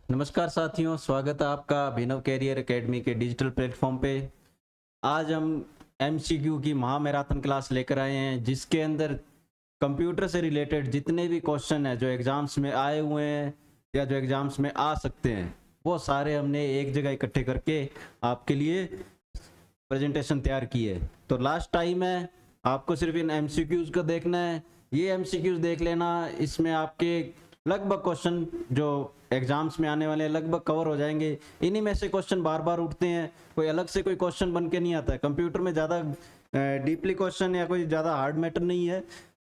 नमस्कार साथियों, स्वागत है आपका अभिनव कैरियर एकेडमी के डिजिटल प्लेटफॉर्म पे। आज हम एमसीक्यू की महा मैराथन क्लास लेकर आए हैं, जिसके अंदर कंप्यूटर से रिलेटेड जितने भी क्वेश्चन हैं जो एग्जाम्स में आए हुए हैं या जो एग्जाम्स में आ सकते हैं, वो सारे हमने एक जगह इकट्ठे करके आपके लिए प्रेजेंटेशन तैयार की है। तो लास्ट टाइम है, आपको सिर्फ इन एमसीक्यूज को देखना है। ये एमसीक्यूज देख लेना, इसमें आपके लगभग क्वेश्चन जो एग्जाम्स में आने वाले हैं लगभग कवर हो जाएंगे। इन्हीं में से क्वेश्चन बार बार उठते हैं, कोई अलग से कोई क्वेश्चन बन के नहीं आता है। कंप्यूटर में ज़्यादा डीपली क्वेश्चन या कोई ज़्यादा हार्ड मैटर नहीं है,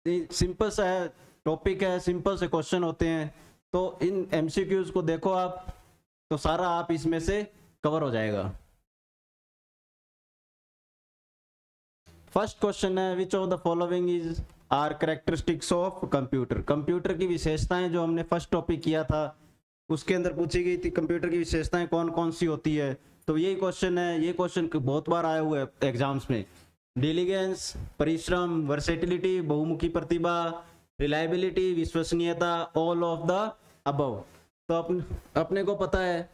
सिंपल सा है, टॉपिक है, सिंपल से क्वेश्चन होते हैं। तो इन एमसीक्यूज को देखो आप, तो सारा आप इसमें से कवर हो जाएगा। फर्स्ट क्वेश्चन है, which of the following is are characteristics of computer. Computer की विशेषताएं जो हमने फर्स्ट टॉपिक किया था उसके अंदर पूछी गई थी, कंप्यूटर की विशेषताएं कौन कौन सी होती है। तो यही क्वेश्चन है, ये क्वेश्चन बहुत बार आया हुआ है एग्जाम्स में। डिलीगेंस, परिश्रम, वर्सेटिलिटी, बहुमुखी प्रतिभा, रिलायबिलिटी, विश्वसनीयता, ऑल ऑफ द अबव। तो अपने को पता है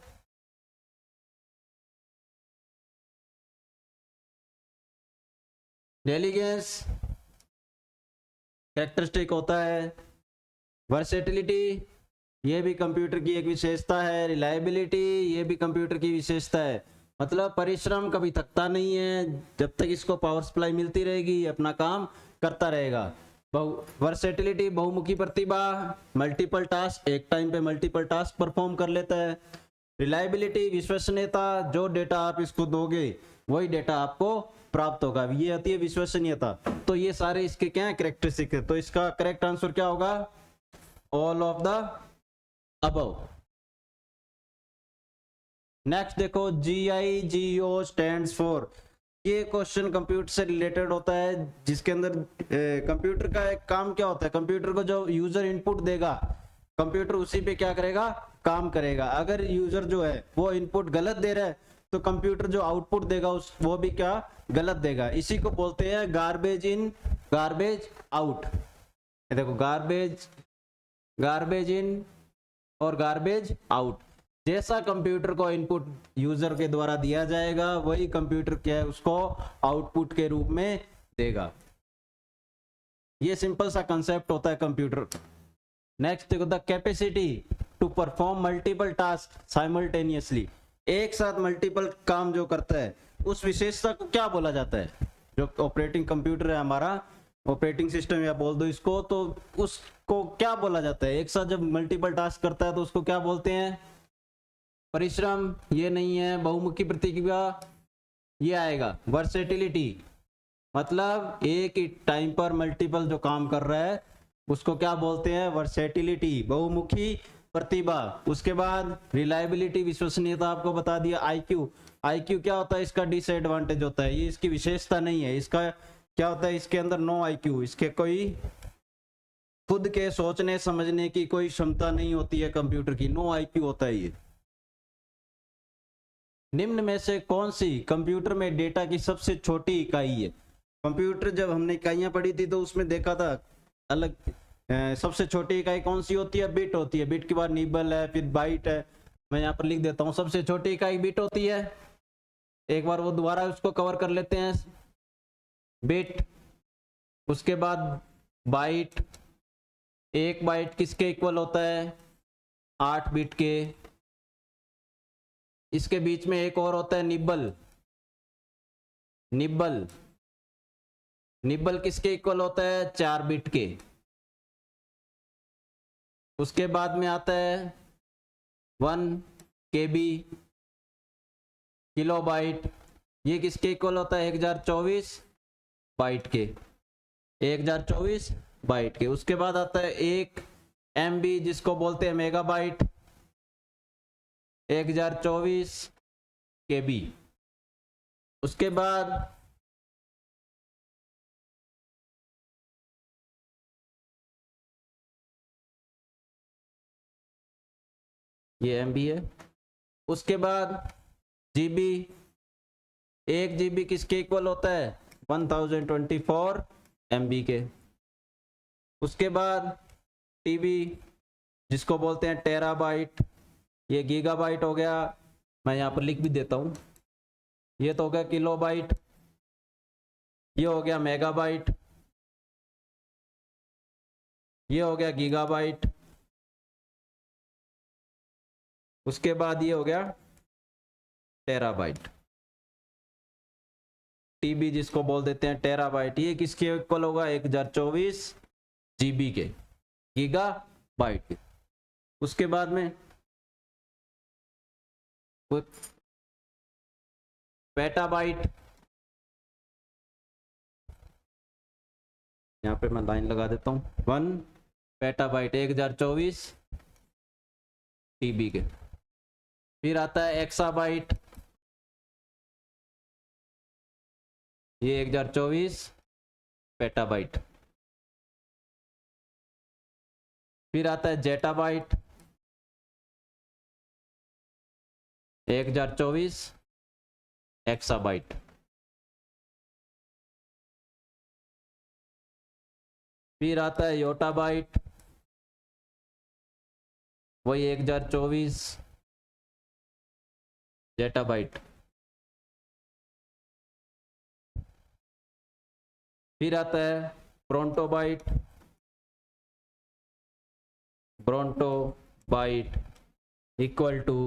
डिलीगेंस कैरेक्टरिस्टिक होता है, वर्सेटिलिटी ये भी कंप्यूटर की एक विशेषता है, रिलायबिलिटी ये भी कंप्यूटर की विशेषता है। मतलब परिश्रम कभी थकता नहीं है, जब तक इसको पावर सप्लाई मिलती रहेगी अपना काम करता रहेगा। वर्सेटिलिटी बहुमुखी प्रतिभा, मल्टीपल टास्क, एक टाइम पे मल्टीपल टास्क परफॉर्म कर लेता है। रिलायबिलिटी विश्वसनीयता, जो डेटा आप इसको दोगे वही डेटा आपको प्राप्त होगा, ये आती है विश्वसनीयता। तो ये सारे इसके क्या है, कैरेक्टरिस्टिक है। तो इसका करेक्ट आंसर क्या होगा, all of the above. Next देखो, GIGO स्टैंड्स फॉर। ये क्वेश्चन कंप्यूटर से रिलेटेड होता है, जिसके अंदर कंप्यूटर का एक काम क्या होता है, कंप्यूटर को जो यूजर इनपुट देगा कंप्यूटर उसी पे क्या करेगा, काम करेगा। अगर यूजर जो है वो इनपुट गलत दे रहा है तो कंप्यूटर जो आउटपुट देगा उस वो भी क्या, गलत देगा। इसी को बोलते हैं गार्बेज इन गार्बेज आउट। देखो, गार्बेज इन और गार्बेज आउट। जैसा कंप्यूटर को इनपुट यूजर के द्वारा दिया जाएगा वही कंप्यूटर क्या है, उसको आउटपुट के रूप में देगा। ये सिंपल सा कंसेप्ट होता है कंप्यूटर। नेक्स्ट देखो, the capacity to perform multiple task simultaneously. एक साथ मल्टीपल काम जो करता है उस विशेषता को क्या बोला जाता है। जो ऑपरेटिंग कंप्यूटर है हमारा, ऑपरेटिंग सिस्टम या बोल दो इसको, तो उसको क्या बोला जाता है, एक साथ जब मल्टीपल टास्क करता है तो उसको क्या बोलते हैं। परिश्रम ये नहीं है, बहुमुखी प्रतिभा ये आएगा। वर्सेटिलिटी मतलब एक ही टाइम पर मल्टीपल जो काम कर रहा है उसको क्या बोलते हैं, वर्सेटिलिटी, बहुमुखी प्रतिभा। उसके बाद रिलायबिलिटी विश्वसनीयता आपको बता दिया। आईक्यू क्या होता है, इसका डिसएडवांटेज होता है, ये इसकी विशेषता नहीं है। इसका क्या होता है, इसके अंदर नो आईक्यू, इसके कोई खुद के सोचने समझने की कोई क्षमता नहीं होती है कंप्यूटर की, नो आईक्यू होता है ये। निम्न में से कौन सी कंप्यूटर में डेटा की सबसे छोटी इकाई है। कंप्यूटर जब हमने इकाइयां पढ़ी थी तो उसमें देखा था अलग, सबसे छोटी इकाई कौन सी होती है, बिट होती है। बिट के बाद निबल है, फिर बाइट है। मैं यहाँ पर लिख देता हूँ, सबसे छोटी इकाई बिट होती है। एक बार वो दोबारा उसको कवर कर लेते हैं, बिट, उसके बाद बाइट। एक बाइट किसके इक्वल होता है, 8 बिट के। इसके बीच में एक और होता है निब्बल। निब्बल निब्बल किसके इक्वल होता है, 4 बिट के। उसके बाद में आता है 1 KB, किलो बाइट। ये किसके इक्वल होता है, 1024 बाइट के, 1024 बाइट के। उसके बाद आता है 1 MB जिसको बोलते हैं मेगा बाइट, 1024 KB। उसके बाद ये MB है। उसके बाद GB, 1 GB किसके इक्वल होता है, 1024 MB के। उसके बाद TB जिसको बोलते हैं टेराबाइट, ये गीगाबाइट हो गया, मैं यहाँ पर लिख भी देता हूँ। ये तो हो गया किलोबाइट, ये हो गया मेगाबाइट, ये हो गया गीगाबाइट, उसके बाद ये हो गया टेराबाइट, टीबी जिसको बोल देते हैं टेराबाइट। ये किसके इक्वल होगा? 1024 जीबी के, गीगाबाइट के। उसके बाद में पेटाबाइट, यहाँ पे मैं लाइन लगा देता हूँ, 1 पेटाबाइट 1024 टीबी के। फिर आता है एक्साबाइट, ये 1024 पेटाबाइट। फिर आता है जेटाबाइट, 1024 एक्साबाइट। फिर आता है योटाबाइट, वही 1024 जेटाबाइट। फिर आता है brontobyte, brontobyte equal to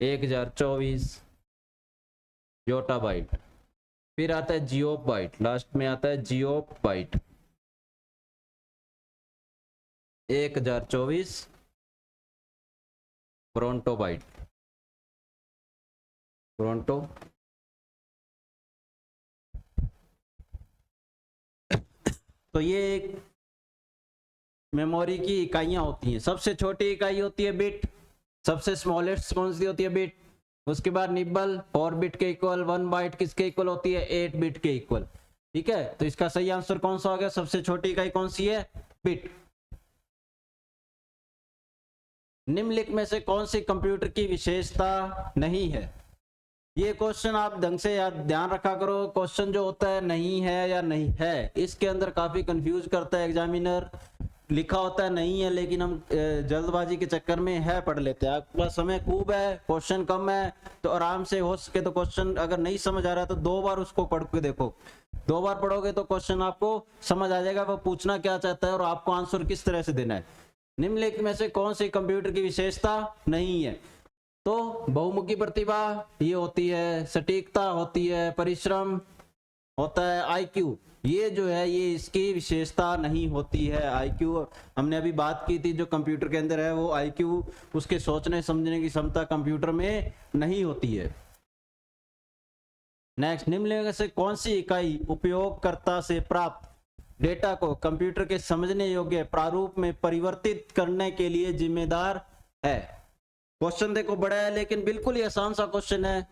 1024 yottabyte. फिर आता है जियोबाइट, लास्ट में आता है जियोबाइट, 1024 ब्रोंटोबाइट, ब्रोंटो। तो ये एक मेमोरी की इकाइयां होती हैं। सबसे छोटी इकाई होती है बिट, सबसे स्मॉलेस्ट कौन सी होती है? बिट। उसके बाद निबल 4 बिट के इक्वल, 1 बाइट किसके इक्वल होती है? 8 बिट के इक्वल। ठीक है, तो इसका सही आंसर कौन सा हो गया? सबसे छोटी इकाई कौन सी है? बिट। निम्नलिखित में से कौन सी कंप्यूटर की विशेषता नहीं है? ये क्वेश्चन आप ढंग से याद ध्यान रखा करो। क्वेश्चन जो होता है नहीं है या नहीं है, इसके अंदर काफी कंफ्यूज करता है एग्जामिनर। लिखा होता है नहीं है, लेकिन हम जल्दबाजी के चक्कर में है पढ़ लेते हैं। आपके पास समय खूब है, क्वेश्चन कम है, तो आराम से हो सके तो क्वेश्चन अगर नहीं समझ आ रहा है तो 2 बार उसको पढ़ के देखो। 2 बार पढ़ोगे तो क्वेश्चन आपको समझ आ जाएगा वो पूछना क्या चाहता है और आपको आंसर किस तरह से देना है। निम्नलिखित में से कौन सी कंप्यूटर की विशेषता नहीं है? तो बहुमुखी प्रतिभा ये होती है, सटीकता होती है, परिश्रम होता है, आईक्यू ये जो है ये इसकी विशेषता नहीं होती है। आईक्यू हमने अभी बात की थी, जो कंप्यूटर के अंदर है वो आईक्यू, उसके सोचने समझने की क्षमता कंप्यूटर में नहीं होती है। नेक्स्ट, निम्नलिखित में से कौन सी इकाई उपयोगकर्ता से प्राप्त डेटा को कंप्यूटर के समझने योग्य प्रारूप में परिवर्तित करने के लिए जिम्मेदार है? क्वेश्चन देखो बड़ा है, लेकिन बिल्कुल ही आसान सा क्वेश्चन है।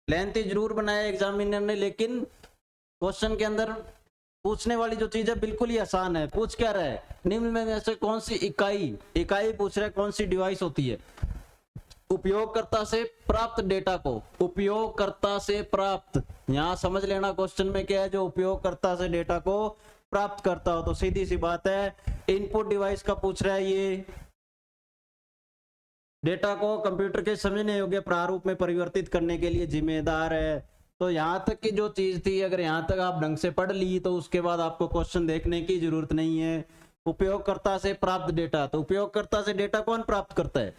लेंथी जरूर बनाया एग्जामिनर ने, लेकिन क्वेश्चन के अंदर पूछने वाली जो चीज है बिल्कुल ही आसान है। पूछ क्या रहा है? निम्न में से कौन सी इकाई पूछ रहा है, कौन सी डिवाइस होती है उपयोगकर्ता से प्राप्त डेटा को, उपयोगकर्ता से प्राप्त। यहां समझ लेना क्वेश्चन में क्या है, जो उपयोगकर्ता से डेटा को प्राप्त करता हो। तो सीधी सी बात है, इनपुट डिवाइस का पूछ रहा है, ये डेटा को कंप्यूटर के समझने योग्य प्रारूप में परिवर्तित करने के लिए जिम्मेदार है। तो यहां तक की जो चीज थी, अगर यहां तक आप ढंग से पढ़ ली तो उसके बाद आपको क्वेश्चन देखने की जरूरत नहीं है। उपयोगकर्ता से प्राप्त डेटा, तो उपयोगकर्ता से डेटा कौन प्राप्त करता है?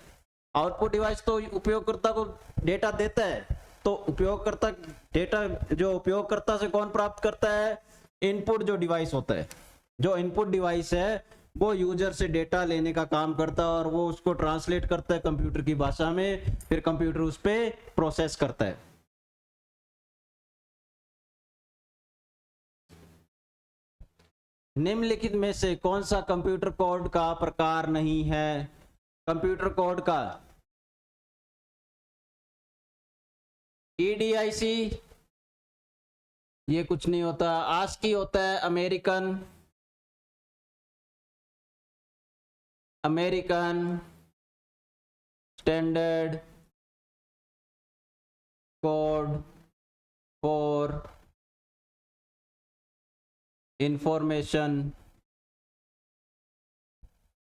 आउटपुट डिवाइस तो उपयोगकर्ता को डेटा देता है। तो उपयोगकर्ता डेटा जो उपयोगकर्ता से कौन प्राप्त करता है? इनपुट जो डिवाइस होता है, जो इनपुट डिवाइस है वो यूजर से डेटा लेने का काम करता है और वो उसको ट्रांसलेट करता है कंप्यूटर की भाषा में, फिर कंप्यूटर उस पर प्रोसेस करता है। निम्नलिखित में से कौन सा कंप्यूटर कोड का प्रकार नहीं है? कंप्यूटर कोड का EDIC ये कुछ नहीं होता। ASCII होता है, American standard code for information,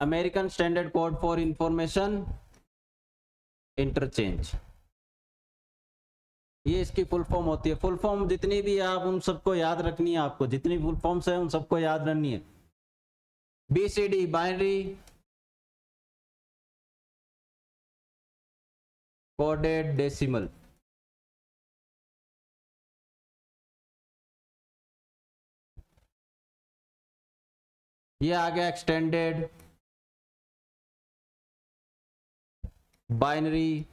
American standard code for information interchange, ये इसकी फुल फॉर्म होती है। फुल फॉर्म जितनी भी है आप उन सबको याद रखनी है, आपको जितनी फुल फॉर्म्स है उन सबको याद रखनी है। BCD बाइनरी कोडेड डेसिमल, ये आ गया extended binary,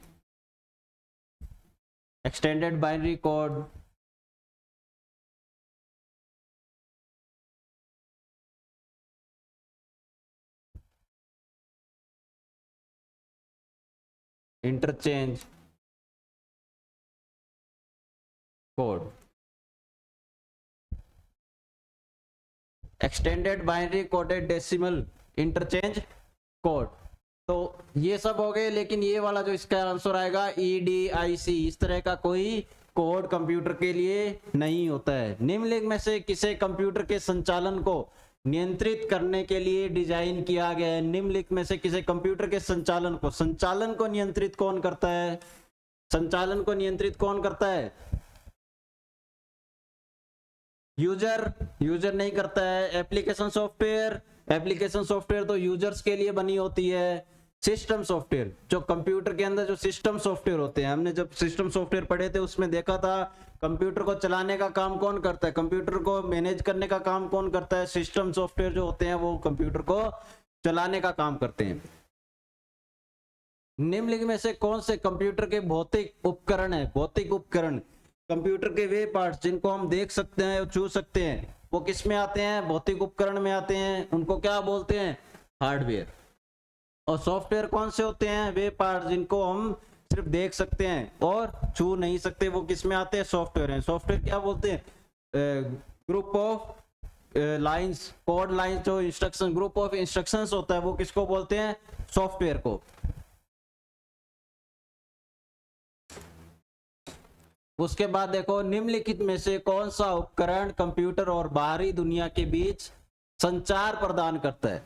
extended binary code, interchange code, extended binary coded decimal, interchange code. तो ये सब हो गए, लेकिन ये वाला जो इसका आंसर आएगा EDIC, इस तरह का कोई कोड कंप्यूटर के लिए नहीं होता है। निम्नलिखित में से किसे कंप्यूटर के संचालन को नियंत्रित करने के लिए डिजाइन किया गया है? निम्नलिखित में से किसे कंप्यूटर के संचालन को नियंत्रित कौन करता है? संचालन को नियंत्रित कौन करता है? यूजर नहीं करता है। एप्लीकेशन सॉफ्टवेयर तो यूजर्स के लिए बनी होती है। सिस्टम सॉफ्टवेयर, जो कंप्यूटर के अंदर जो सिस्टम सॉफ्टवेयर होते हैं, हमने जब सिस्टम सॉफ्टवेयर पढ़े थे उसमें देखा था कंप्यूटर को चलाने का काम कौन करता है, कंप्यूटर को मैनेज करने का काम कौन करता है? सिस्टम सॉफ्टवेयर जो होते हैं वो कंप्यूटर को चलाने का काम करते हैं। निम्नलिखित में से कौन से कंप्यूटर के भौतिक उपकरण है? भौतिक उपकरण, कंप्यूटर के वे पार्ट्स जिनको हम देख सकते हैं और छू सकते हैं, वो किस में आते हैं? भौतिक उपकरण में आते हैं। उनको क्या बोलते हैं? हार्डवेयर। और सॉफ्टवेयर कौन से होते हैं? वे पार्ट्स जिनको हम सिर्फ देख सकते हैं और छू नहीं सकते, वो किस में आते हैं? सॉफ्टवेयर हैं। सॉफ्टवेयर क्या बोलते हैं? Group of lines, code lines, जो इंस्ट्रक्शन, ग्रुप ऑफ इंस्ट्रक्शंस होता है, वो किसको बोलते हैं? सॉफ्टवेयर को। उसके बाद देखो, निम्नलिखित में से कौन सा उपकरण कंप्यूटर और बाहरी दुनिया के बीच संचार प्रदान करता है?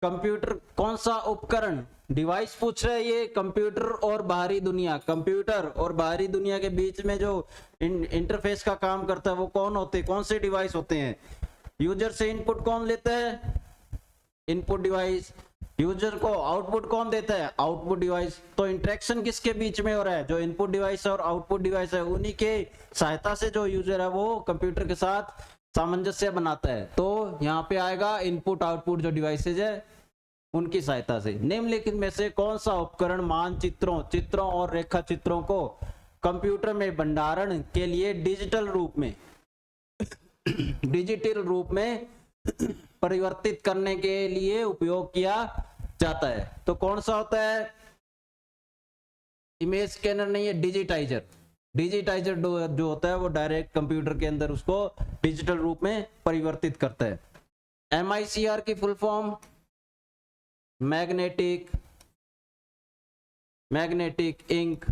कंप्यूटर, कौन सा उपकरण? डिवाइस पूछ रहे हैं ये। कंप्यूटर और बाहरी दुनिया, कंप्यूटर और बाहरी दुनिया के बीच में जो इंटरफेस का काम करता है वो कौन होते हैं? कौन से डिवाइस होते हैं? यूजर से इनपुट कौन लेता है? Input device. यूजर को आउटपुट कौन देता है? Output device. तो इंटरेक्शन किसके बीच में हो रहा है? जो इनपुट डिवाइस है और आउटपुट डिवाइस है, उन्हीं के सहायता से जो यूजर है वो कंप्यूटर के साथ सामंजस्य बनाता है। तो यहाँ पे आएगा इनपुट आउटपुट जो डिवाइसेज है उनकी सहायता से। निम्नलिखित में से कौन सा उपकरण मानचित्रों, चित्रों और रेखा चित्रों को कंप्यूटर में भंडारण के लिए डिजिटल रूप में परिवर्तित करने के लिए उपयोग किया जाता है? तो कौन सा होता है? इमेज स्कैनर नहीं है, डिजिटाइजर। डिजिटाइजर जो होता है वो डायरेक्ट कंप्यूटर के अंदर उसको डिजिटल रूप में परिवर्तित करता है। MICR की full form magnetic ink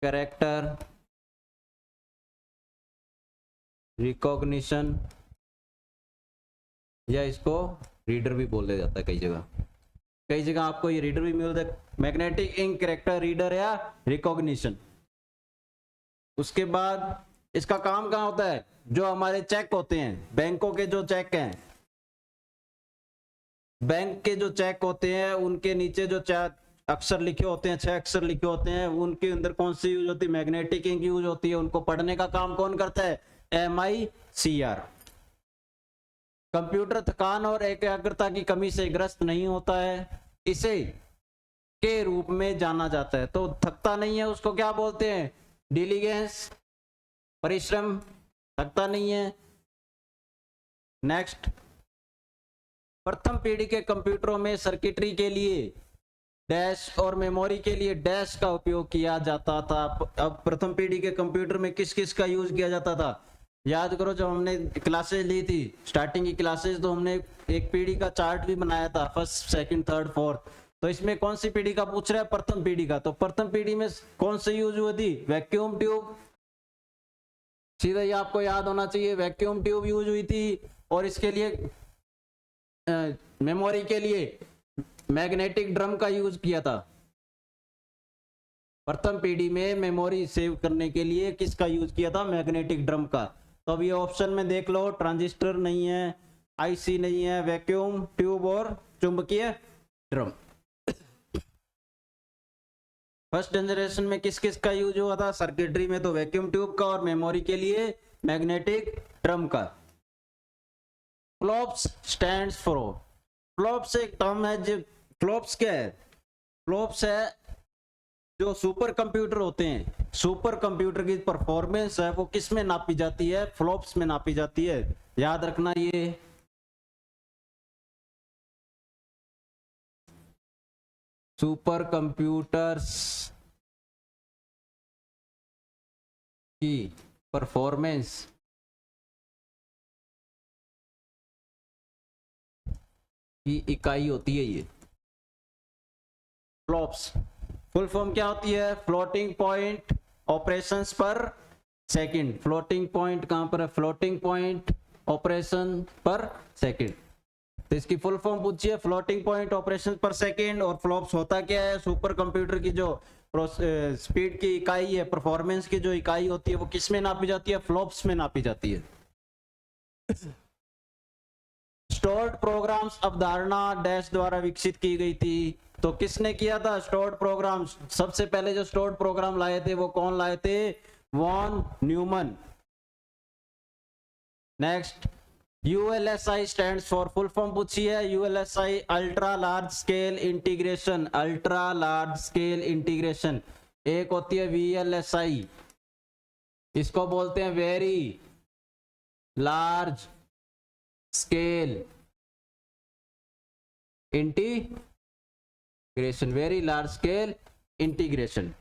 character recognition, या इसको रीडर भी बोला जाता है कई जगह आपको ये रीडर भी मिलता है। मैग्नेटिक इंक कैरेक्टर रीडर या रिकॉग्निशन। उसके बाद इसका काम कहाँ होता है? जो हमारे चेक होते हैं, बैंकों के जो चेक हैं, बैंक के जो चेक होते हैं उनके नीचे जो 4 अक्षर लिखे होते हैं, 6 अक्षर लिखे होते हैं, उनके अंदर कौन सी यूज होती है? मैग्नेटिक इंक यूज होती है। उनको पढ़ने का काम कौन करता है? MICR। कंप्यूटर थकान और एकाग्रता की कमी से ग्रस्त नहीं होता है, इसे के रूप में जाना जाता है। तो थकता नहीं है उसको क्या बोलते हैं? डिलीजेंस, परिश्रम, थकता नहीं है। नेक्स्ट, प्रथम पीढ़ी के कंप्यूटरों में सर्किटरी के लिए डैश और मेमोरी के लिए डैश का उपयोग किया जाता था। अब प्रथम पीढ़ी के कंप्यूटर में किस किस का यूज किया जाता था? याद करो, जब हमने क्लासेस ली थी स्टार्टिंग की क्लासेस, तो हमने एक पीढ़ी का चार्ट भी बनाया था, फर्स्ट, सेकंड, थर्ड, फोर्थ। तो इसमें कौन सी पीढ़ी का पूछ रहा है? प्रथम पीढ़ी का। तो प्रथम पीढ़ी में कौन सी यूज हुई थी? Vacuum tube. सीधा ये आपको याद होना चाहिए, वैक्यूम ट्यूब यूज हुई थी। और इसके लिए मेमोरी के लिए मैग्नेटिक ड्रम का यूज किया था? प्रथम पीढ़ी में मेमोरी सेव करने के लिए किसका यूज किया था? मैग्नेटिक ड्रम का। तो अब ये ऑप्शन में देख लो, ट्रांजिस्टर नहीं है, आईसी नहीं है, वैक्यूम ट्यूब और चुंबकीय ड्रम। फर्स्ट जनरेशन में किस किस का यूज हुआ था? सर्किटरी में तो वैक्यूम ट्यूब का, और मेमोरी के लिए मैग्नेटिक ड्रम का। फ्लॉप्स स्टैंड्स फॉर, फ्लॉप्स एक टर्म है जो, फ्लॉप्स क्या है? फ्लॉप्स है जो सुपर कंप्यूटर होते हैं, सुपर कंप्यूटर की परफॉर्मेंस है वो किस में नापी जाती है? फ्लॉप्स में नापी जाती है, याद रखना ये। सुपर कंप्यूटर्स की परफॉर्मेंस की इकाई होती है ये फ्लॉप्स। फुल फॉर्म क्या होती है? फ्लोटिंग पॉइंट ऑपरेशंस पर सेकंड। फ्लोटिंग पॉइंट कहां पर है? फ्लोटिंग पॉइंट ऑपरेशन पर सेकंड। तो इसकी फुल फॉर्म पूछिए, फ्लोटिंग पॉइंट ऑपरेशन पर सेकंड। और फ्लॉप्स होता क्या है? सुपर कंप्यूटर की जो स्पीड की इकाई है, परफॉर्मेंस की जो इकाई होती है, वो किस में नापी जाती है? फ्लॉप्स में नापी जाती है। स्टोर्ड प्रोग्राम्स अवधारणा डैश द्वारा विकसित की गई थी। तो किसने किया था स्टोर्ड प्रोग्राम? सबसे पहले जो स्टोर्ड प्रोग्राम लाए थे वो कौन लाए थे? Von Neumann. Next, ULSI stands for, full form पूछी है। ULSI ultra large scale integration, ultra large scale integration. एक होती है वीएलएसआई, इसको बोलते हैं very large scale integration, very large scale integration.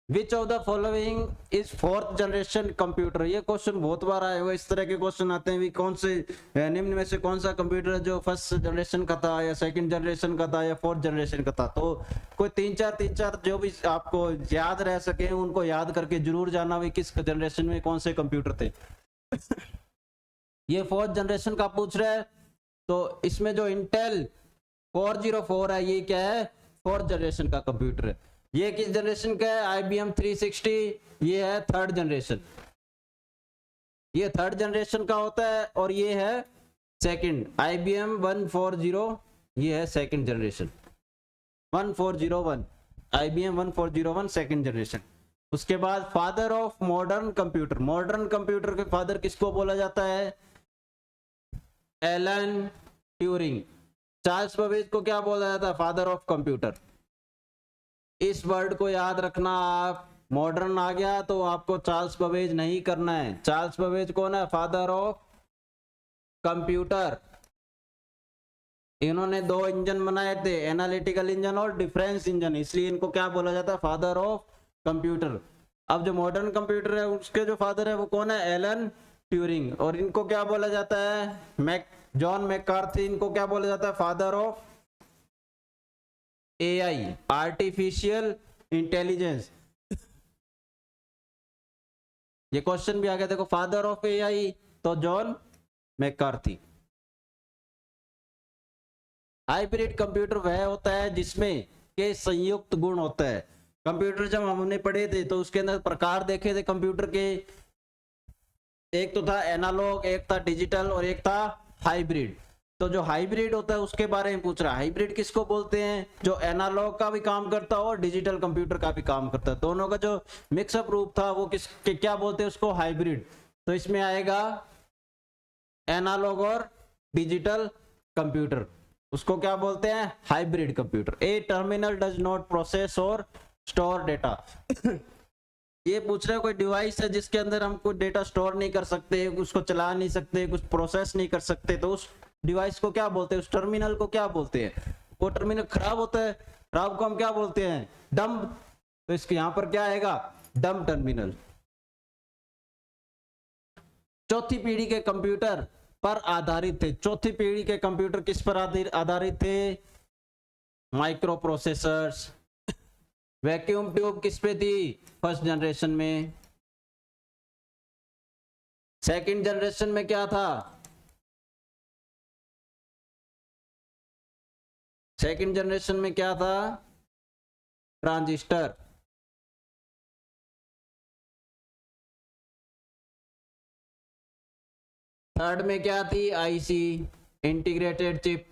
Which of the following is fourth generation computer? ये question बहुत बार आए हुए, इस तरह के क्वेश्चन आते हैं, कौन से निम्न में से कौन सा कंप्यूटर है जो फर्स्ट जनरेशन का था, या सेकंड जनरेशन का था, या फोर्थ जनरेशन का था? तो कोई तीन चार जो भी आपको याद रह सके उनको याद करके जरूर जाना भी किस जनरेशन में कौन से कंप्यूटर थे। ये फोर्थ जनरेशन का पूछ रहा है, तो इसमें जो इंटेल 404 है ये क्या है? फोर्थ जनरेशन का कंप्यूटर है। ये किस जनरेशन का है? IBM 360, ये है थर्ड जनरेशन, ये थर्ड जनरेशन का होता है। और ये है सेकंड, IBM 140, ये है second generation, 1401, IBM 1401 second generation. उसके बाद father of modern computer, modern computer के फादर किसको बोला जाता है? Alan Turing. चार्ल्स बेबेज को क्या बोला जाता है? Father of computer. इस वर्ड को याद रखना, आप मॉडर्न आ गया तो आपको चार्ल्स बेबेज नहीं करना है। चार्ल्स बेबेज कौन है? Father of computer. इन्होंने दो इंजन बनाए थे, एनालिटिकल इंजन और डिफरेंस इंजन, इसलिए इनको क्या बोला जाता है? Father of computer. अब जो मॉडर्न कंप्यूटर है उसके जो फादर है वो कौन है? Alan Turing. और इनको क्या बोला जाता है? John McCarthy. इनको क्या बोला जाता है? Father of AI, artificial intelligence. ये क्वेश्चन भी आ गया देखो, फादर ऑफ एआई तो जॉन मैकार्थी। हाइब्रिड कंप्यूटर वह होता है जिसमें के संयुक्त गुण होता है। कंप्यूटर जब हमने पढ़े थे तो उसके अंदर प्रकार देखे थे कंप्यूटर के, एक तो था एनालॉग, एक था डिजिटल और एक था हाइब्रिड। तो जो हाइब्रिड होता है उसके बारे में पूछ रहा है। हाइब्रिड किसको बोलते हैं? जो एनालॉग का भी काम करता है और डिजिटल कंप्यूटर का भी काम करता है, दोनों का जो मिक्सअप रूप था वो क्या बोलते हैं उसको? हाइब्रिड। तो इसमें आएगा एनालॉग और डिजिटल कंप्यूटर, उसको क्या बोलते हैं? Hybrid computer. A terminal does not process और स्टोर डेटा। ये पूछ रहे कोई डिवाइस है जिसके अंदर हम कोई डेटा स्टोर नहीं कर सकते, उसको चला नहीं सकते, कुछ प्रोसेस नहीं कर सकते, तो उस डिवाइस को क्या बोलते हैं? उस टर्मिनल को क्या बोलते हैं? वो टर्मिनल खराब होता है, खराब को हम क्या बोलते हैं? डम्ब। तो इसके यहां पर क्या आएगा? Dumb terminal. चौथी पीढ़ी के कंप्यूटर पर आधारित थे। चौथी पीढ़ी के कंप्यूटर किस पर आधारित थे? Micro processors. वैक्यूम ट्यूब किस पे थी? फर्स्ट जनरेशन में। सेकंड जनरेशन में क्या था? सेकंड जनरेशन में क्या था? ट्रांजिस्टर। थर्ड में क्या थी? IC, integrated chip.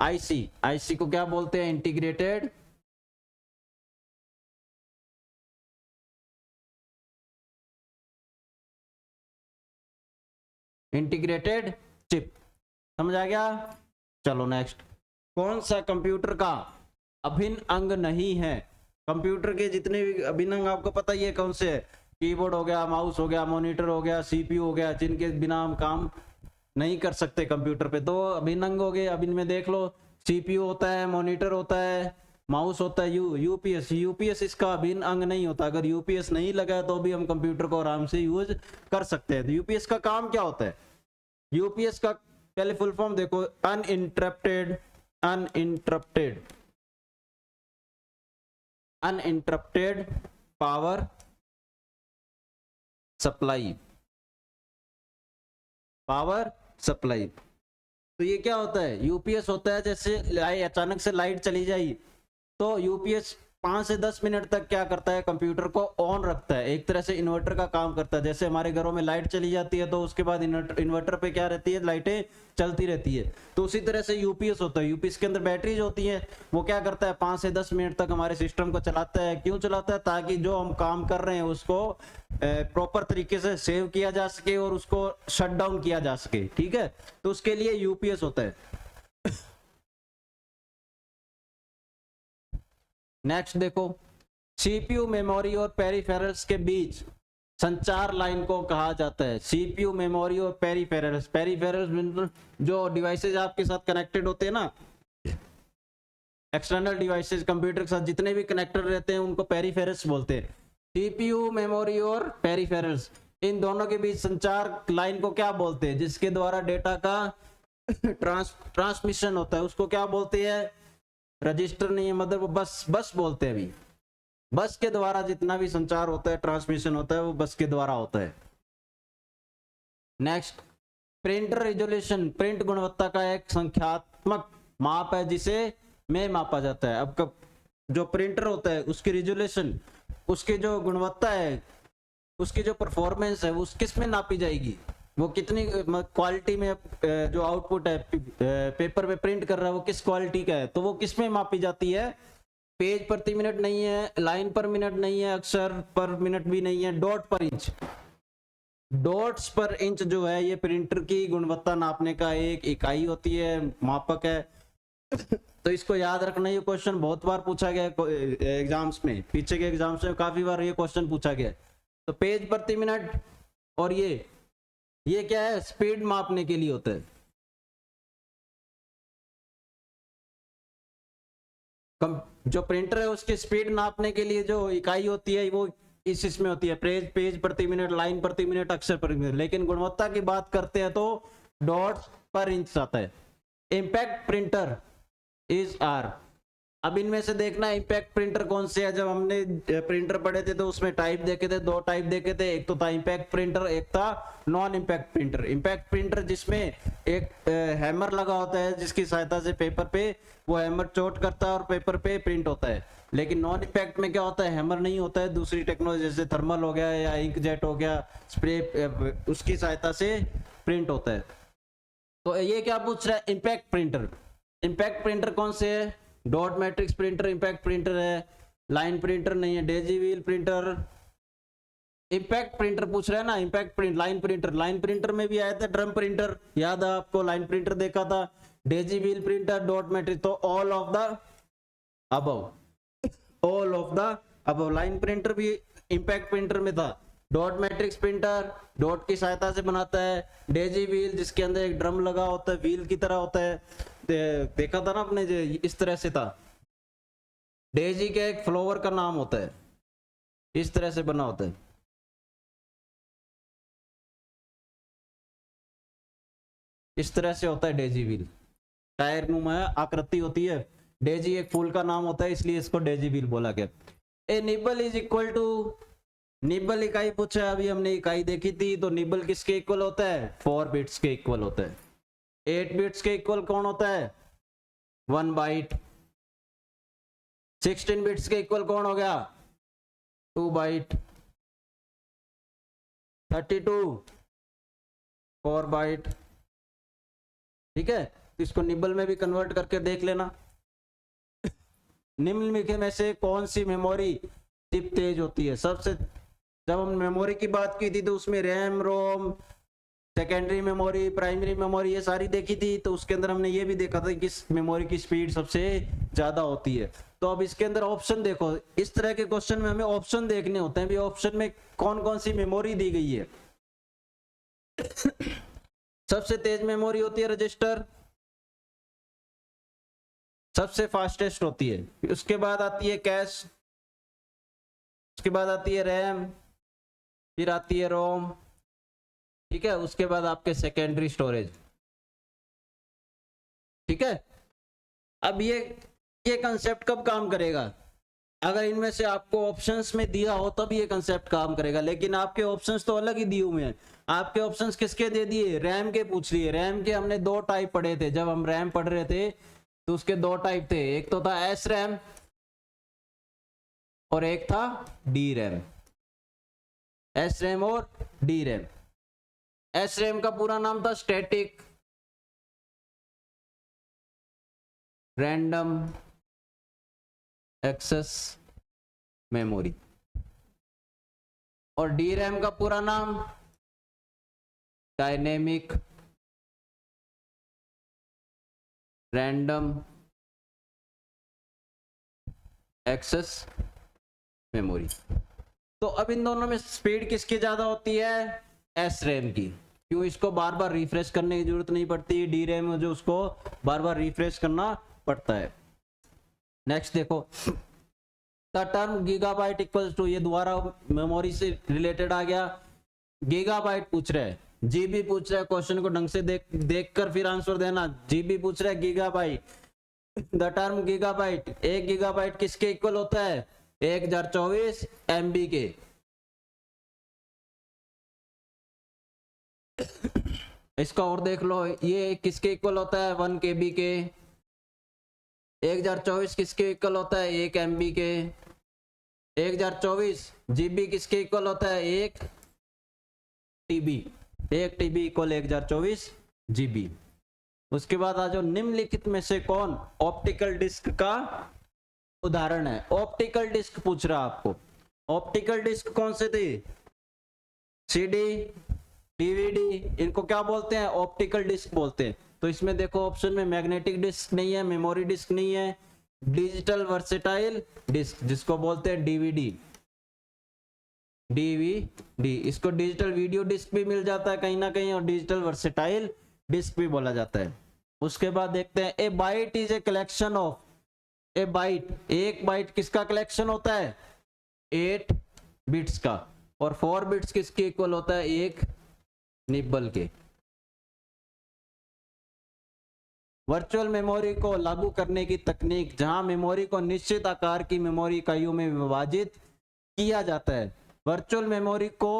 आईसी को क्या बोलते हैं? Integrated chip. समझ आ गया? चलो नेक्स्ट। कौन सा कंप्यूटर का अभिन्न अंग नहीं है? कंप्यूटर के जितने भी अभिन्न अंग आपको पता ही है कौन से है? कीबोर्ड हो गया, माउस हो गया, मॉनिटर हो गया, सीपीयू हो गया, जिनके बिना हम काम नहीं कर सकते कंप्यूटर पे। तो अभिन्न अंग हो गए। अब इनमें देख लो, सीपीयू होता है, मॉनिटर होता है, माउस होता है, यूपीएस इसका अभिन्न अंग नहीं होता। अगर यूपीएस नहीं लगा है तो भी हम कंप्यूटर को आराम से यूज कर सकते हैं। तो यूपीएस का काम क्या होता है? यूपीएस का पहले फुल फॉर्म देखो, अनइंटरप्टेड पावर सप्लाई। तो ये क्या होता है? यूपीएस होता है, जैसे अचानक से लाइट चली जाए तो यूपीएस 5 से 10 मिनट तक क्या करता है? कंप्यूटर को ऑन रखता है। एक तरह से इन्वर्टर का काम करता है। जैसे हमारे घरों में लाइट चली जाती है तो उसके बाद इन्वर्टर पे क्या रहती है? लाइटें चलती रहती है। तो उसी तरह से यूपीएस होता है। यूपीएस के अंदर बैटरीज होती है। वो क्या करता है? 5 से 10 मिनट तक हमारे सिस्टम को चलाता है। क्यों चलाता है? ताकि जो हम काम कर रहे हैं उसको प्रॉपर तरीके से सेव किया जा सके और उसको शट डाउन किया जा सके। ठीक है, तो उसके लिए यूपीएस होता है। नेक्स्ट देखो, सीपीयू, मेमोरी और पेरिफेरल्स के बीच संचार लाइन को कहा जाता है। सीपीयू, मेमोरी और पेरिफेरल्स जो डिवाइसेज आपके साथ कनेक्टेड होते हैं ना, एक्सटर्नल डिवाइसेज कंप्यूटर के साथ जितने भी कनेक्टेड रहते हैं उनको पेरिफेरल्स बोलते हैं। सीपीयू, मेमोरी और पेरिफेरल्स, इन दोनों के बीच संचार लाइन को क्या बोलते हैं? जिसके द्वारा डेटा का ट्रांसमिशन होता है उसको क्या बोलते हैं? रजिस्टर नहीं है, मतलब बस बोलते हैं। अभी बस के द्वारा जितना भी संचार होता है, ट्रांसमिशन होता है, वो बस के द्वारा होता है। नेक्स्ट, प्रिंटर रिजोल्यूशन, प्रिंट गुणवत्ता का एक संख्यात्मक माप है जिसे में मापा जाता है। अब जो प्रिंटर होता है उसकी रिजोल्यूशन, उसकी जो गुणवत्ता है, उसकी जो परफॉर्मेंस है, वो किस में नापी जाएगी? वो कितनी क्वालिटी में जो आउटपुट है पेपर पे प्रिंट कर रहा है वो किस क्वालिटी का है? तो वो किस में मापी जाती है? पेज प्रति मिनट नहीं है, लाइन पर मिनट नहीं है, अक्षर पर मिनट भी नहीं है, डॉट पर इंच। डॉट्स पर इंच जो है ये प्रिंटर की गुणवत्ता नापने का एक इकाई होती है, मापक है। तो इसको याद रखना। ये क्वेश्चन बहुत बार पूछा गया है एग्जाम्स में, पीछे के एग्जाम्स में काफी बार ये क्वेश्चन पूछा गया है। तो पेज प्रति मिनट और ये क्या है? स्पीड मापने के लिए होता है। जो प्रिंटर है उसकी स्पीड नापने के लिए जो इकाई होती है वो इसमें होती है, पेज प्रति मिनट, लाइन प्रति मिनट, अक्षर प्रति मिनट। लेकिन गुणवत्ता की बात करते हैं तो डॉट्स पर इंच आता है। Impact printer is are. अब इनमें से देखना इंपैक्ट प्रिंटर कौन से है। जब हमने प्रिंटर पढ़े थे तो उसमें टाइप देखे थे, 2 टाइप देखे थे। एक तो था इंपैक्ट प्रिंटर, एक था non impact printer. Impact printer जिसमें एक हैमर लगा होता है जिसकी सहायता से पेपर पे वो हैमर चोट करता है और पेपर पे प्रिंट होता है। लेकिन नॉन इंपैक्ट में क्या होता है? हैमर नहीं होता है, दूसरी टेक्नोलॉजी जैसे थर्मल हो गया या इंक जेट हो गया, स्प्रे, उसकी सहायता से प्रिंट होता है। तो ये क्या पूछ रहा है? Impact printer. इंपैक्ट प्रिंटर कौन से है? Dot matrix printer impact printer है, लाइन प्रिंटर नहीं है, Daisy wheel printer. Impact printer पूछ रहा है ना, इंपैक्ट प्रिंट, लाइन प्रिंटर में भी आया था ड्रम प्रिंटर, याद है आपको? लाइन प्रिंटर देखा था, daisy wheel printer, dot matrix. तो all of the above. Line printer भी इंपैक्ट प्रिंटर में था। डॉट मैट्रिक्स प्रिंटर डॉट की सहायता से बनाता है। डेजी व्हील जिसके अंदर एक ड्रम लगा होता है, व्हील की तरह होता है, देखा था ना आपने, इस तरह से था। डेजी के एक फ्लावर का नाम होता है, इस तरह से बना होता है। इस तरह से होता है डेजी व्हील, टायर नुमा आकृति होती है। डेजी एक फूल का नाम होता है इसलिए इसको डेजी व्हील बोला गया। A nibble is equal to, nibble इकाई पूछा है, अभी हमने इकाई देखी थी। तो निबल किसके इक्वल होता है? 4 बिट्स के इक्वल होता है। 8 बिट्स के इक्वल कौन होता है 1 बाइट। 16 बिट्स के इक्वल कौन हो गया 2 बाइट। 32 4 बाइट। ठीक है, तो इसको निबल में भी कन्वर्ट करके देख लेना। निम्नलिखित में से कौन सी मेमोरी चिप तेज होती है। सबसे जब हम मेमोरी की बात की थी तो उसमें RAM ROM secondary memory primary memory ये सारी देखी थी, तो उसके अंदर हमने ये भी देखा था कि किस मेमोरी की स्पीड सबसे ज्यादा होती है। तो अब इसके अंदर ऑप्शन देखो, इस तरह के क्वेश्चन में हमें ऑप्शन देखने होते हैं भी ऑप्शन में कौन कौन सी मेमोरी दी गई है। सबसे तेज मेमोरी होती है रजिस्टर, सबसे फास्टेस्ट होती है। उसके बाद आती है कैश, उसके बाद आती है रैम, फिर आती है रोम। ठीक है, उसके बाद आपके सेकेंडरी स्टोरेज। ठीक है, अब ये कंसेप्ट कब काम करेगा, अगर इनमें से आपको ऑप्शंस में दिया हो तब ये कंसेप्ट काम करेगा, लेकिन आपके ऑप्शंस तो अलग ही दिए हुए हैं। आपके ऑप्शंस किसके दे दिए, रैम के पूछ लिए। रैम के हमने 2 टाइप पढ़े थे, जब हम रैम पढ़ रहे थे तो उसके 2 टाइप थे, एक तो था एस रैम और एक था डी रैम। एस रैम और डी रैम। एस रैम का पूरा नाम था स्टैटिक रैंडम एक्सेस मेमोरी, और डी रैम का पूरा नाम डायनेमिक रैंडम एक्सेस मेमोरी। तो अब इन दोनों में स्पीड किसकी ज्यादा होती है, एस रैम की। क्यों, इसको बार बार रिफ्रेश करने की जरूरत नहीं पड़ती। डी रैम जो उसको बार बार रिफ्रेश करना पड़ता है। नेक्स्ट देखो, the term gigabyte equals to, ये दोबारा मेमोरी से रिलेटेड आ गया। गीगाबाइट पूछ रहा है, जीबी पूछ रहा है, क्वेश्चन को ढंग से देख कर फिर आंसर देना। जीबी पूछ रहा है gigabyte. The term gigabyte, 1 gigabyte किसके इक्वल होता है 1024 MB के। इसका और देख लो, ये किसके इक्वल होता है 1 KB के। 1024 किसके इक्वल होता है 1 MB के। 1024 GB किसके इक्वल होता है 1 TB। 1 TB equal 1024 GB। उसके बाद आ जाओ, निम्नलिखित में से कौन ऑप्टिकल डिस्क का उदाहरण है। ऑप्टिकल डिस्क पूछ रहा आपको। ऑप्टिकल डिस्क कौन से थे, CD DVD, इनको क्या बोलते हैं ऑप्टिकल डिस्क बोलते हैं। तो इसमें देखो ऑप्शन में मैग्नेटिक डिस्क नहीं है, मेमोरी डिस्क नहीं है, डिजिटल वर्सेटाइल डिस्क जिसको बोलते हैं DVD। इसको डिजिटल वीडियो डिस्क भी मिल जाता है कहीं ना कहीं, और डिजिटल वर्सेटाइल डिस्क भी बोला जाता है। उसके बाद देखते हैं, a byte is a collection of, a byte, 1 byte किसका कलेक्शन होता है 8 बिट्स का, और 4 बिट्स किसके इक्वल होता है 1 निब्बल के। वर्चुअल मेमोरी को लागू करने की तकनीक, जहां मेमोरी को निश्चित आकार की मेमोरी इकाइयों में विभाजित किया जाता है। वर्चुअल मेमोरी को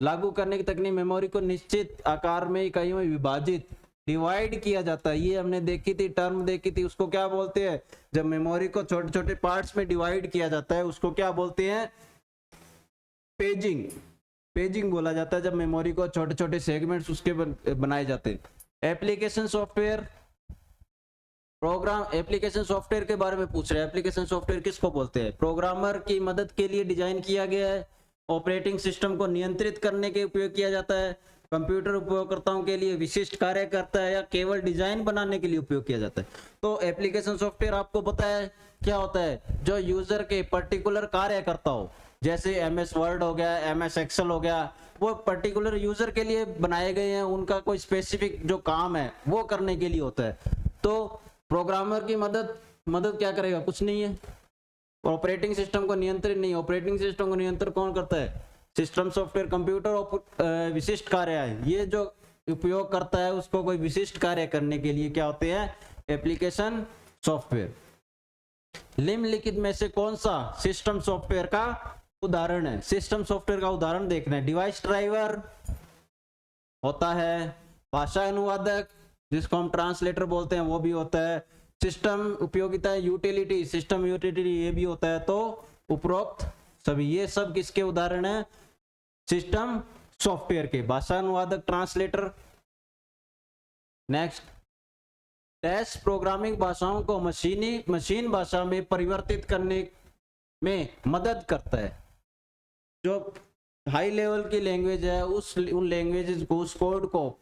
लागू करने की तकनीक, मेमोरी को निश्चित आकार में इकाइयों में विभाजित डिवाइड किया जाता है। ये हमने देखी थी, टर्म देखी थी, उसको क्या बोलते हैं, जब मेमोरी को छोटे छोटे पार्ट्स में डिवाइड किया जाता है उसको क्या बोलते हैं पेजिंग। पेजिंग बोला जाता है जब मेमोरी को छोटे छोटे सेगमेंट्स उसके बनाए जाते हैं। Application software, program, application software के बारे में पूछ रहे हैं। एप्लीकेशन सॉफ्टवेयर किसको बोलते हैं, प्रोग्रामर की मदद के लिए डिजाइन किया गया है, ऑपरेटिंग सिस्टम को नियंत्रित करने के उपयोग किया जाता है, कंप्यूटर उपयोगकर्ताओं के लिए विशिष्ट कार्य करता है, या केवल डिजाइन बनाने के लिए उपयोग किया जाता है। तो एप्लीकेशन सॉफ्टवेयर आपको पता है क्या होता है, जो यूजर के पर्टिकुलर कार्य करता हो, जैसे MS वर्ड हो गया, MS एक्सेल हो गया, वो पर्टिकुलर यूजर के लिए बनाए गए हैं, उनका कोई स्पेसिफिक जो काम है वो करने के लिए होता है। तो प्रोग्रामर की मदद क्या करेगा, कुछ नहीं है। ऑपरेटिंग सिस्टम को नियंत्रित नहीं, ऑपरेटिंग सिस्टम को नियंत्रण कौन करता है, सिस्टम सॉफ्टवेयर। कंप्यूटर विशिष्ट कार्य है, ये जो उपयोग करता है उसको कोई विशिष्ट कार्य करने के लिए क्या होते हैं एप्लीकेशन सॉफ्टवेयर। निम्नलिखित में से कौन सा सिस्टम सॉफ्टवेयर का उदाहरण है, सिस्टम सॉफ्टवेयर का उदाहरण देखना है। डिवाइस ड्राइवर होता है, भाषा अनुवादक, जिसको हम ट्रांसलेटर बोलते हैं वो भी होता है। सिस्टम उपयोगिता यूटिलिटी, सिस्टम यूटिलिटी ये भी होता है। तो उपरोक्त सभी ये सब किसके उदाहरण है? सिस्टम सॉफ्टवेयर के। भाषा अनुवादक ट्रांसलेटर। नेक्स्ट, डैश प्रोग्रामिंग भाषाओं को मशीन भाषा में परिवर्तित करने में मदद करता है। जो हाई लेवल की लैंग्वेज है उन लैंग्वेजेस को, उस कोड को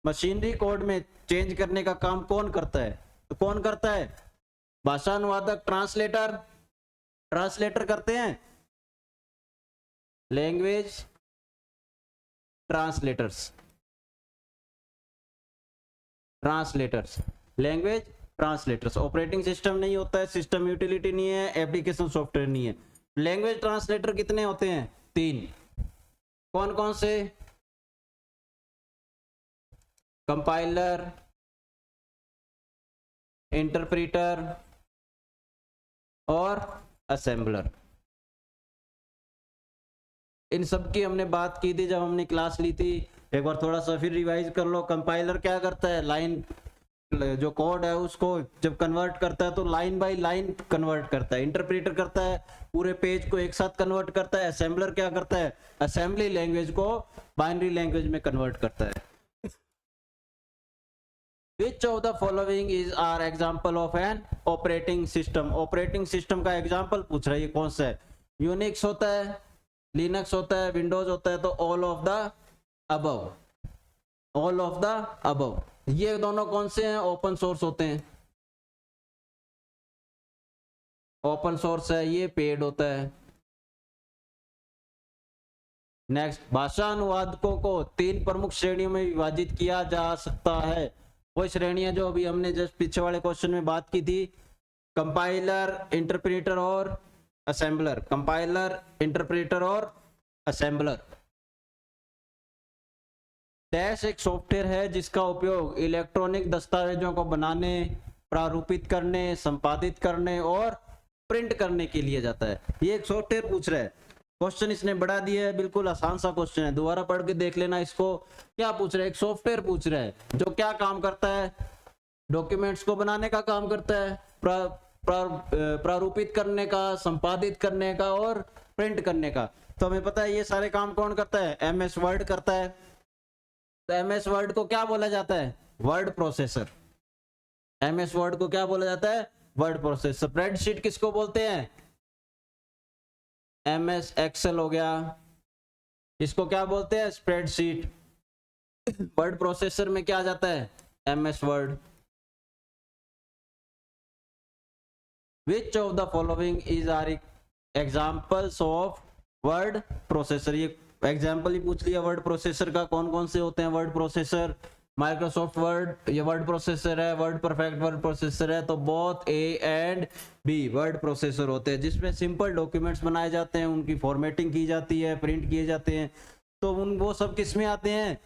मशीनरी कोड में चेंज करने का काम कौन करता है? तो कौन करता है? भाषा अनुवादक ट्रांसलेटर। ट्रांसलेटर करते हैं language translators. Language translators. Operating system नहीं होता है, सिस्टम यूटिलिटी नहीं है, एप्लीकेशन सॉफ्टवेयर नहीं है। लैंग्वेज ट्रांसलेटर कितने होते हैं? 3। कौन कौन से? कंपाइलर, इंटरप्रीटर और असेंबलर। इन सब की हमने बात की थी जब हमने क्लास ली थी। एक बार थोड़ा सा फिर रिवाइज कर लो। कंपाइलर क्या करता है? लाइन, जो कोड है उसको जब कन्वर्ट करता है तो लाइन बाय लाइन कन्वर्ट करता है। इंटरप्रेटर करता है पूरे पेज को एक साथ कन्वर्ट करता है। असेंबलर क्या करता है? असेंबली लैंग्वेज को बाइनरी लैंग्वेज में कन्वर्ट करता है। Which of the following is our example of an operating system? Operating system का एग्जाम्पल पूछ रहा है। ये कौन सा है? यूनिक्स होता है, लिनक्स होता है, विंडोज होता है। तो all of the above. All of the above. ये दोनों कौन से हैं? ओपन सोर्स होते हैं। ओपन सोर्स है, ये पेड होता है। नेक्स्ट, भाषा अनुवादकों को 3 प्रमुख श्रेणियों में विभाजित किया जा सकता है। वो श्रेणियां जो अभी हमने जस्ट पीछे वाले क्वेश्चन में बात की थी, कंपाइलर, इंटरप्रेटर और असेंबलर। कंपाइलर, इंटरप्रेटर और असेंबलर। डैश एक सॉफ्टवेयर है जिसका उपयोग इलेक्ट्रॉनिक दस्तावेजों को बनाने, प्रारूपित करने, संपादित करने और प्रिंट करने के लिए जाता है। ये एक सॉफ्टवेयर पूछ रहा है। क्वेश्चन इसने बढ़ा दिया है, बिल्कुल आसान सा क्वेश्चन है, दोबारा पढ़ के देख लेना इसको। क्या पूछ रहा है? एक सॉफ्टवेयर पूछ रहा है जो क्या काम करता है? डॉक्यूमेंट्स को बनाने का काम करता है, प्रारूपित करने का, संपादित करने का और प्रिंट करने का। तो हमें पता है ये सारे काम कौन करता है? MS वर्ड करता है। तो MS वर्ड को क्या बोला जाता है? Word processor. MS वर्ड को क्या बोला जाता है? Word processor. स्प्रेडशीट किसको बोलते हैं? MS एक्सेल हो गया, इसको क्या बोलते हैं? स्प्रेडशीट। वर्ड प्रोसेसर में क्या आ जाता है? MS word. Which of the following is are examples of word processor? ये एग्जाम्पल ही पूछ लिया वर्ड प्रोसेसर का। कौन कौन से होते हैं वर्ड प्रोसेसर? माइक्रोसॉफ्ट वर्ड ये वर्ड प्रोसेसर है, वर्ड परफेक्ट वर्ड प्रोसेसर है। तो both A and B word processor होते हैं, जिसमें सिंपल डॉक्यूमेंट्स बनाए जाते हैं, उनकी फॉर्मेटिंग की जाती है, प्रिंट किए जाते हैं। तो वो सब किस में आते हैं?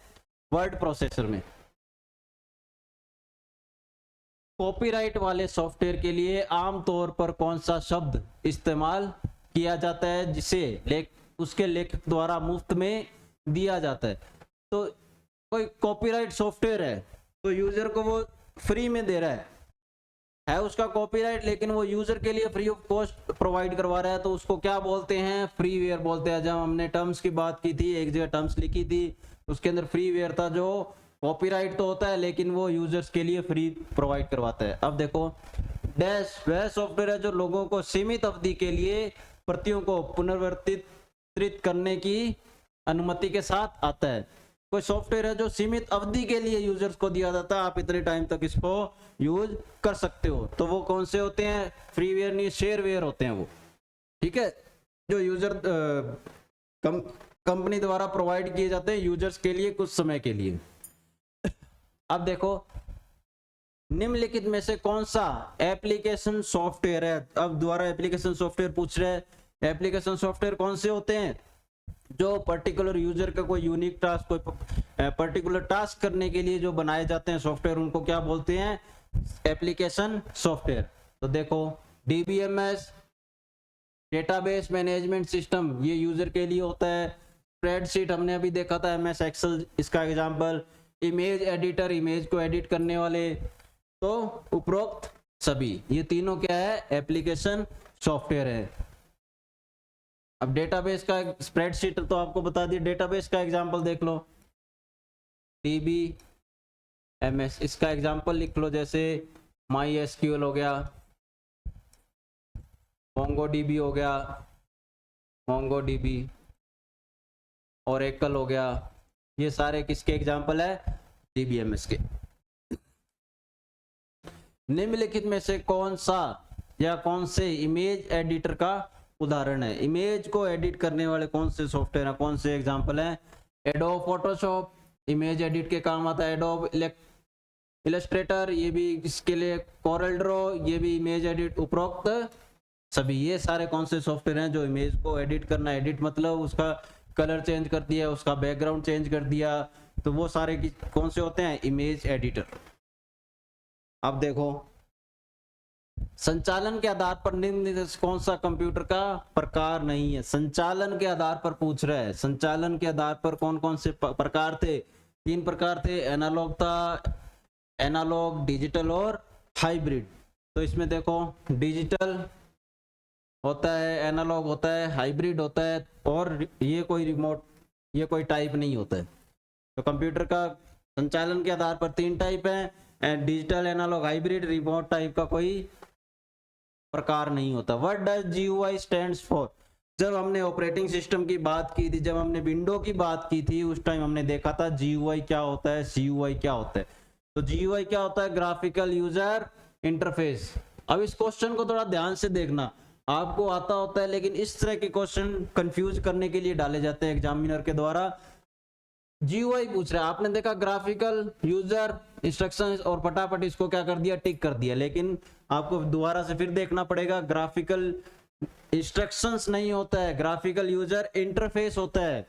वर्ड प्रोसेसर में। कॉपीराइट वाले सॉफ्टवेयर के लिए आमतौर पर कौन सा शब्द इस्तेमाल किया जाता है जिसे उसके लेखक द्वारा मुफ्त में दिया जाता है? तो कोई कॉपीराइट सॉफ्टवेयर है तो यूजर को वो फ्री में दे रहा है उसका कॉपीराइट, लेकिन वो यूजर के लिए फ्री ऑफ कॉस्ट प्रोवाइड करवा रहा है, तो उसको क्या बोलते हैं? फ्रीवेयर बोलते हैं। जब हमने टर्म्स की बात की थी, एक जगह टर्म्स लिखी थी, उसके अंदर फ्रीवेयर था, जो कॉपीराइट तो होता है लेकिन वो यूजर्स के लिए फ्री प्रोवाइड करवाता है। अब देखो, डैश वह सॉफ्टवेयर है जो लोगों को सीमित अवधि के लिए प्रतियों को पुनरावर्तित करने की अनुमति के साथ आता है। कोई सॉफ्टवेयर है जो सीमित अवधि के लिए यूजर्स को दिया जाता है, आप इतने टाइम तक इसको यूज कर सकते हो। तो वो कौन से होते हैं? फ्रीवेयर नहीं, शेयरवेयर होते हैं वो। ठीक है, जो यूजर कंपनी द्वारा प्रोवाइड किए जाते हैं यूजर्स के लिए कुछ समय के लिए। अब देखो, निम्नलिखित में से कौन सा एप्लीकेशन सॉफ्टवेयर है? अब दोबारा एप्लीकेशन सॉफ्टवेयर पूछ रहे हैं। एप्लीकेशन सॉफ्टवेयर कौन से होते हैं? जो पर्टिकुलर यूजर का कोई यूनिक टास्क, कोई पर्टिकुलर टास्क करने के लिए जो बनाए जाते हैं सॉफ्टवेयर, उनको क्या बोलते हैं? Application software. तो देखो, DBMS डेटाबेस मैनेजमेंट सिस्टम, ये यूजर के लिए होता है। स्प्रेडशीट हमने अभी देखा था, MS एक्सेल इसका एग्जांपल। इमेज एडिटर, इमेज को एडिट करने वाले, तो उपरोक्त सभी, ये तीनों क्या है, एप्लीकेशन सॉफ्टवेयर है। अब डेटाबेस का स्प्रेडशीट तो आपको बता दिया, डेटाबेस का एग्जांपल देख लो, DBMS, इसका एग्जांपल लिख लो, जैसे MySQL हो गया, MongoDB हो गया, MongoDB, Oracle हो गया, ये सारे किसके एग्जांपल है, DBMS के। निम्नलिखित में से कौन सा या कौन से इमेज एडिटर का उदाहरण है? इमेज को एडिट करने वाले कौन से सॉफ्टवेयर हैं, कौन से एग्जांपल हैं? एडोब फोटोशॉप इमेज एडिट के काम आता है, एडोब इलस्ट्रेटर ये भी इसके लिए, कोरल ड्रॉ ये भी इमेज एडिट, उपरोक्त सभी, ये सारे कौन से सॉफ्टवेयर हैं जो इमेज को एडिट करना, एडिट मतलब उसका कलर चेंज कर दिया, उसका बैकग्राउंड चेंज कर दिया, तो वो सारे कौन से होते हैं, इमेज एडिटर। अब देखो, संचालन के आधार पर निम्न कौन सा कंप्यूटर का प्रकार नहीं है? संचालन के आधार पर पूछ रहा है, संचालन के आधार पर कौन कौन से प्रकार थे? 3 प्रकार थे, एनालॉग था, एनालॉग, डिजिटल और हाइब्रिड। तो इसमें देखो, डिजिटल होता है, एनालॉग होता है, हाइब्रिड होता है, और ये कोई रिमोट, ये कोई टाइप नहीं होता है। तो कंप्यूटर का संचालन के आधार पर 3 टाइप है, digital, analog, hybrid, remote type का कोई प्रकार नहीं होता। What does GUI stands for? जब हमने ऑपरेटिंग सिस्टम की बात की थी, जब हमने विंडो की बात की थी, उस टाइम हमने देखा था GUI क्या होता है, CUI क्या होता है। तो GUI क्या होता है, ग्राफिकल यूजर इंटरफेस। अब इस क्वेश्चन को थोड़ा ध्यान से देखना, आपको आता होता है, लेकिन इस तरह के क्वेश्चन कंफ्यूज करने के लिए डाले जाते हैं एग्जामिनर के द्वारा। GUI पूछ रहा है, आपने देखा ग्राफिकल यूजर इंस्ट्रक्शंस, और फटाफट इसको क्या कर दिया, टिक कर दिया, लेकिन आपको दोबारा से फिर देखना पड़ेगा, ग्राफिकल इंस्ट्रक्शंस नहीं होता है, ग्राफिकल यूजर इंटरफेस होता है।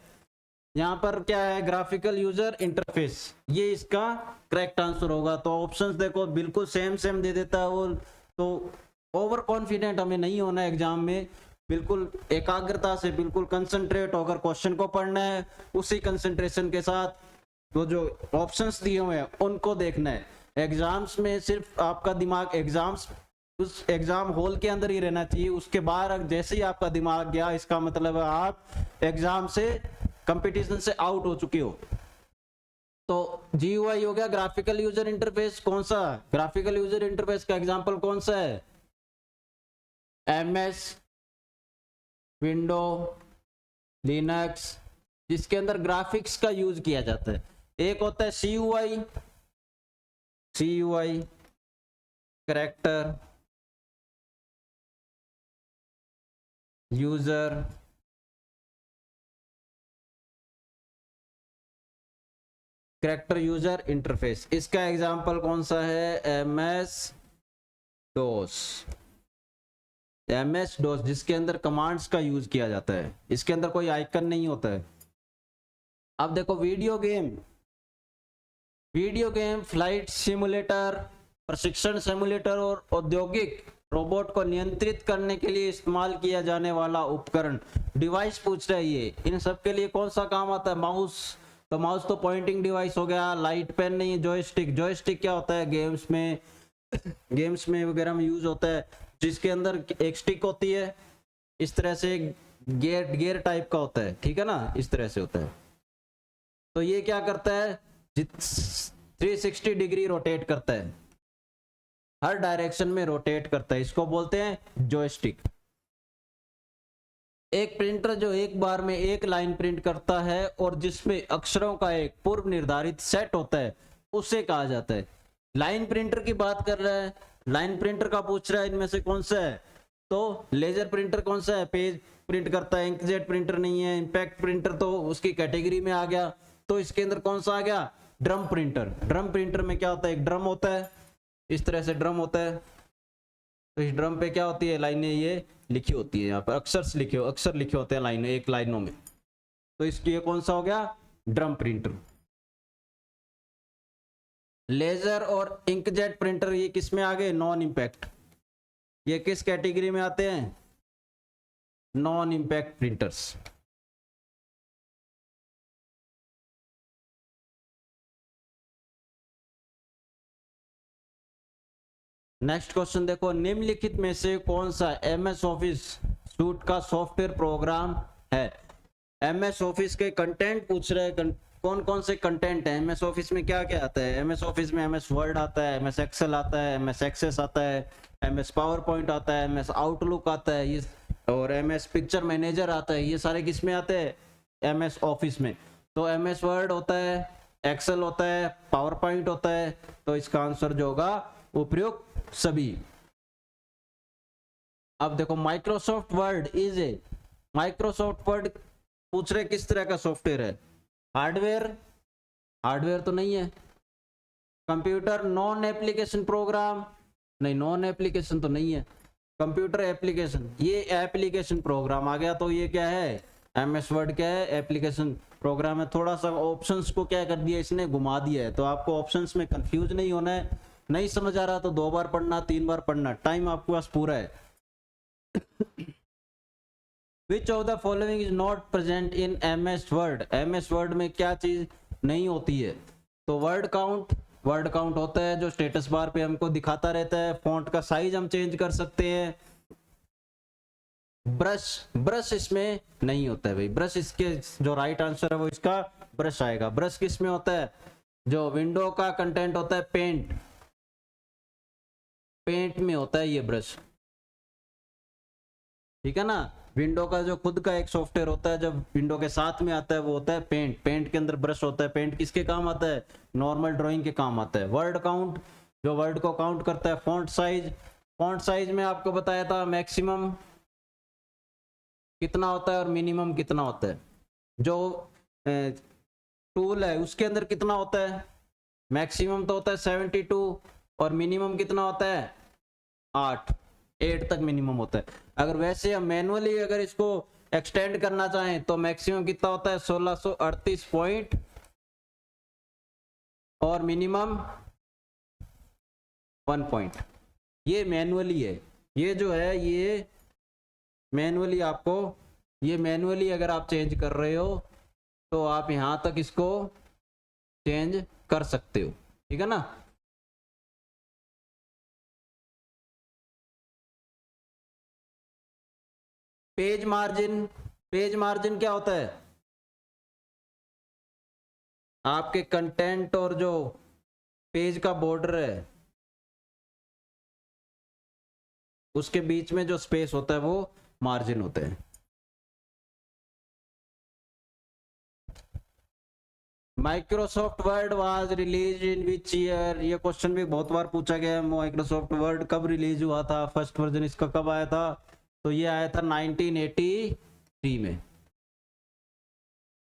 यहाँ पर क्या है, ग्राफिकल यूजर इंटरफेस, ये इसका करेक्ट आंसर होगा। तो ऑप्शंस देखो बिल्कुल सेम सेम दे देता है वो, तो ओवर कॉन्फिडेंट हमें नहीं होना है एग्जाम में, बिल्कुल एकाग्रता से, बिल्कुल कंसंट्रेट होकर क्वेश्चन को पढ़ना है, उसी कंसंट्रेशन के साथ तो जो ऑप्शंस दिए हुए हैं उनको देखना है। एग्जाम्स में सिर्फ आपका दिमाग एग्जाम्स, उस एग्जाम हॉल के अंदर ही रहना चाहिए, उसके बाहर जैसे ही आपका दिमाग गया, इसका मतलब है आप एग्जाम से, कंपटीशन से आउट हो चुके हो। तो GUI हो गया ग्राफिकल यूजर इंटरफेस, कौन सा ग्राफिकल यूजर इंटरफेस का एग्जांपल कौन सा है, MS, विंडो, लिनक्स, जिसके अंदर ग्राफिक्स का यूज किया जाता है। एक होता है CUI character user character user interface, इसका एग्जांपल कौन सा है, MS DOS, जिसके अंदर कमांड्स का यूज किया जाता है, इसके अंदर कोई आइकन नहीं होता है। अब देखो, वीडियो गेम, फ्लाइट सिमुलेटर, प्रशिक्षण सिमुलेटर और औद्योगिक रोबोट को नियंत्रित करने के लिए इस्तेमाल किया जाने वाला उपकरण, डिवाइस पूछ रहा है ये, इन सब के लिए कौन सा काम आता है, माउस। तो माउस तो पॉइंटिंग डिवाइस हो गया, लाइट पेन नहीं है, जॉयस्टिक क्या होता है, गेम्स में वगैरह में यूज होता है, जिसके अंदर एक स्टिक होती है, इस तरह से गियर टाइप का होता है, ठीक है ना, इस तरह से होता है। तो ये क्या करता है, 360 डिग्री रोटेट करता है, हर डायरेक्शन में रोटेट करता है, इसको बोलते हैं जॉयस्टिक। एक प्रिंटर जो एक बार में एक लाइन प्रिंट करता है और जिसमें अक्षरों का एक पूर्व निर्धारित सेट होता है, उसे कहा जाता है। लाइन प्रिंटर की बात कर रहा है, लाइन प्रिंटर का पूछ रहा है, इनमें से कौन सा है, तो लेजर प्रिंटर कौन सा है, पेज प्रिंट करता है, इंकजेट प्रिंटर नहीं है, इंपैक्ट प्रिंटर तो उसकी कैटेगरी में आ गया। तो इसके अंदर कौन सा आ गया, ड्रम प्रिंटर। ड्रम प्रिंटर में क्या होता है, एक ड्रम होता है, इस तरह से ड्रम होता है, तो इस ड्रम पे क्या होती है, लाइनें ये लिखी होती है, यहाँ पर अक्षर लिखे होते हैं लाइनें, एक लाइनों में, तो इसकी ये कौन सा हो गया, ड्रम प्रिंटर। लेजर और इंकजेट प्रिंटर ये किस में आ गए, नॉन इंपैक्ट, ये किस कैटेगरी में आते हैं, non impact printers. Next question देखो, निम्नलिखित में से कौन सा एमएस ऑफिस सूट का सॉफ्टवेयर प्रोग्राम है? एमएस ऑफिस के कंटेंट पूछ रहे हैं, कौन कौन से कंटेंट है एमएस ऑफिस में, क्या क्या आता है एमएस ऑफिस में? एमएस वर्ड आता है, एमएस एक्सेल आता है, एमएस एक्सेस आता है, एमएस पावर पॉइंट आता है, एमएस आउटलुक आता है, ये और एमएस पिक्चर मैनेजर आता है। ये सारे किस में आते हैं? एमएस ऑफिस में। तो एमएस वर्ड होता है, एक्सेल होता है, पावर पॉइंट होता है। तो इसका आंसर जो होगा उपयुक्त सभी। अब देखो, Microsoft word is a, Microsoft word पूछ रहे किस तरह का सॉफ्टवेयर है? हार्डवेयर, हार्डवेयर तो नहीं है। कंप्यूटर नॉन एप्लीकेशन प्रोग्राम, नहीं नॉन एप्लीकेशन तो नहीं है। कंप्यूटर एप्लीकेशन, ये एप्लीकेशन प्रोग्राम आ गया। तो ये क्या है? एमएस वर्ड क्या है? एप्लीकेशन प्रोग्राम है। थोड़ा सा ऑप्शंस को क्या कर दिया इसने? घुमा दिया है। तो आपको ऑप्शंस में कंफ्यूज नहीं होना है। नहीं समझ आ रहा तो 2 बार पढ़ना, 3 बार पढ़ना, टाइम आपके पास पूरा है। Which of the following is not present in MS Word? MS Word में क्या चीज नहीं होती है? तो वर्ड काउंट, वर्ड काउंट होता है जो स्टेटस बार पे हमको दिखाता रहता है। फॉन्ट का साइज हम चेंज कर सकते हैं। ब्रश, ब्रश इसमें नहीं होता है भाई। ब्रश, इसके जो राइट आंसर है वो इसका ब्रश आएगा। ब्रश किस में होता है? जो विंडो का कंटेंट होता है पेंट, पेंट में होता है ये ब्रश, ठीक है ना। विंडो का जो खुद का एक सॉफ्टवेयर होता है, जब विंडो के साथ में आता है, वो होता है पेंट। पेंट के अंदर ब्रश होता है। पेंट किसके काम आता है? नॉर्मल ड्राइंग के काम आता है। वर्ड काउंट, जो वर्ड को काउंट करता है। फॉन्ट साइज, फॉन्ट साइज में आपको बताया था मैक्सिमम कितना होता है और मिनिमम कितना होता है। जो टूल है उसके अंदर कितना होता है? मैक्सिमम तो होता है 72 और मिनिमम कितना होता है? 8 तक मिनिमम होता है। अगर वैसे हम मैनुअली अगर इसको एक्सटेंड करना चाहें तो मैक्सिमम कितना होता है? 1638 पॉइंट और मिनिमम 1 पॉइंट। ये मैनुअली है। ये जो है ये मैनुअली आपको, ये मैनुअली अगर आप चेंज कर रहे हो तो आप यहां तक इसको चेंज कर सकते हो, ठीक है ना। पेज मार्जिन, पेज मार्जिन क्या होता है? आपके कंटेंट और जो पेज का बॉर्डर है उसके बीच में जो स्पेस होता है वो मार्जिन होता है। Microsoft word was release in which year? ये क्वेश्चन भी बहुत बार पूछा गया है। माइक्रोसॉफ्ट वर्ड कब रिलीज हुआ था? फर्स्ट वर्जन इसका कब आया था? तो ये आया था 1983 में।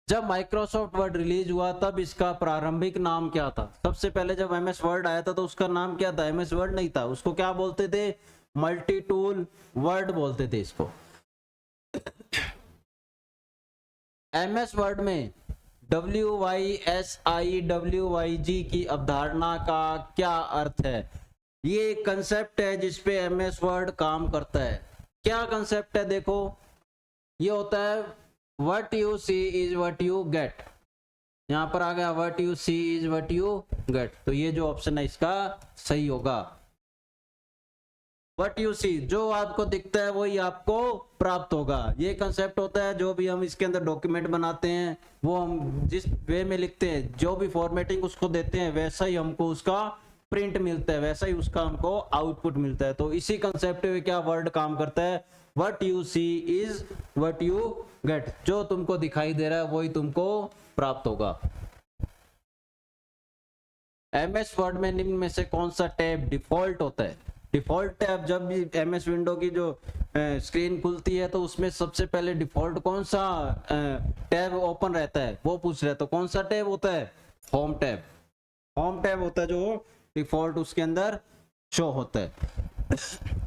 जब माइक्रोसॉफ्ट वर्ड रिलीज हुआ तब इसका प्रारंभिक नाम क्या था? सबसे पहले जब एमएस वर्ड आया था तो उसका नाम क्या था? एमएस वर्ड नहीं था, उसको क्या बोलते थे? मल्टी टूल वर्ड बोलते थे इसको। एमएस वर्ड में WYSIWYG की अवधारणा का क्या अर्थ है? ये एक कंसेप्ट है जिसपे एमएस वर्ड काम करता है। क्या कंसेप्ट है? देखो, ये होता है what you see is what you get. यहां पर आ गया what you see is what you get. तो ये जो ऑप्शन है इसका सही होगा। व्हाट यू सी, जो आपको दिखता है वही आपको प्राप्त होगा। ये कंसेप्ट होता है। जो भी हम इसके अंदर डॉक्यूमेंट बनाते हैं वो हम जिस वे में लिखते हैं, जो भी फॉर्मेटिंग उसको देते हैं, वैसा ही हमको उसका प्रिंट मिलता है, वैसा ही उसका हमको आउटपुट मिलता है। तो इसी कंसेप्ट में क्या वर्ड काम करता है? What you see is what you get. जो तुमको दिखाई दे रहा है वही तुमको प्राप्त होगा। एमएस वर्ड में निम्न में से कौन सा टैब डिफॉल्ट होता है? डिफॉल्ट टैब, जब भी एमएस विंडो की जो स्क्रीन खुलती है तो उसमें सबसे पहले डिफॉल्ट कौन सा टैब ओपन रहता है वो पूछ रहे हैं। तो कौन सा टैब होता है? Home tab. होम टैब होता है जो डिफॉल्ट उसके अंदर शो होता है।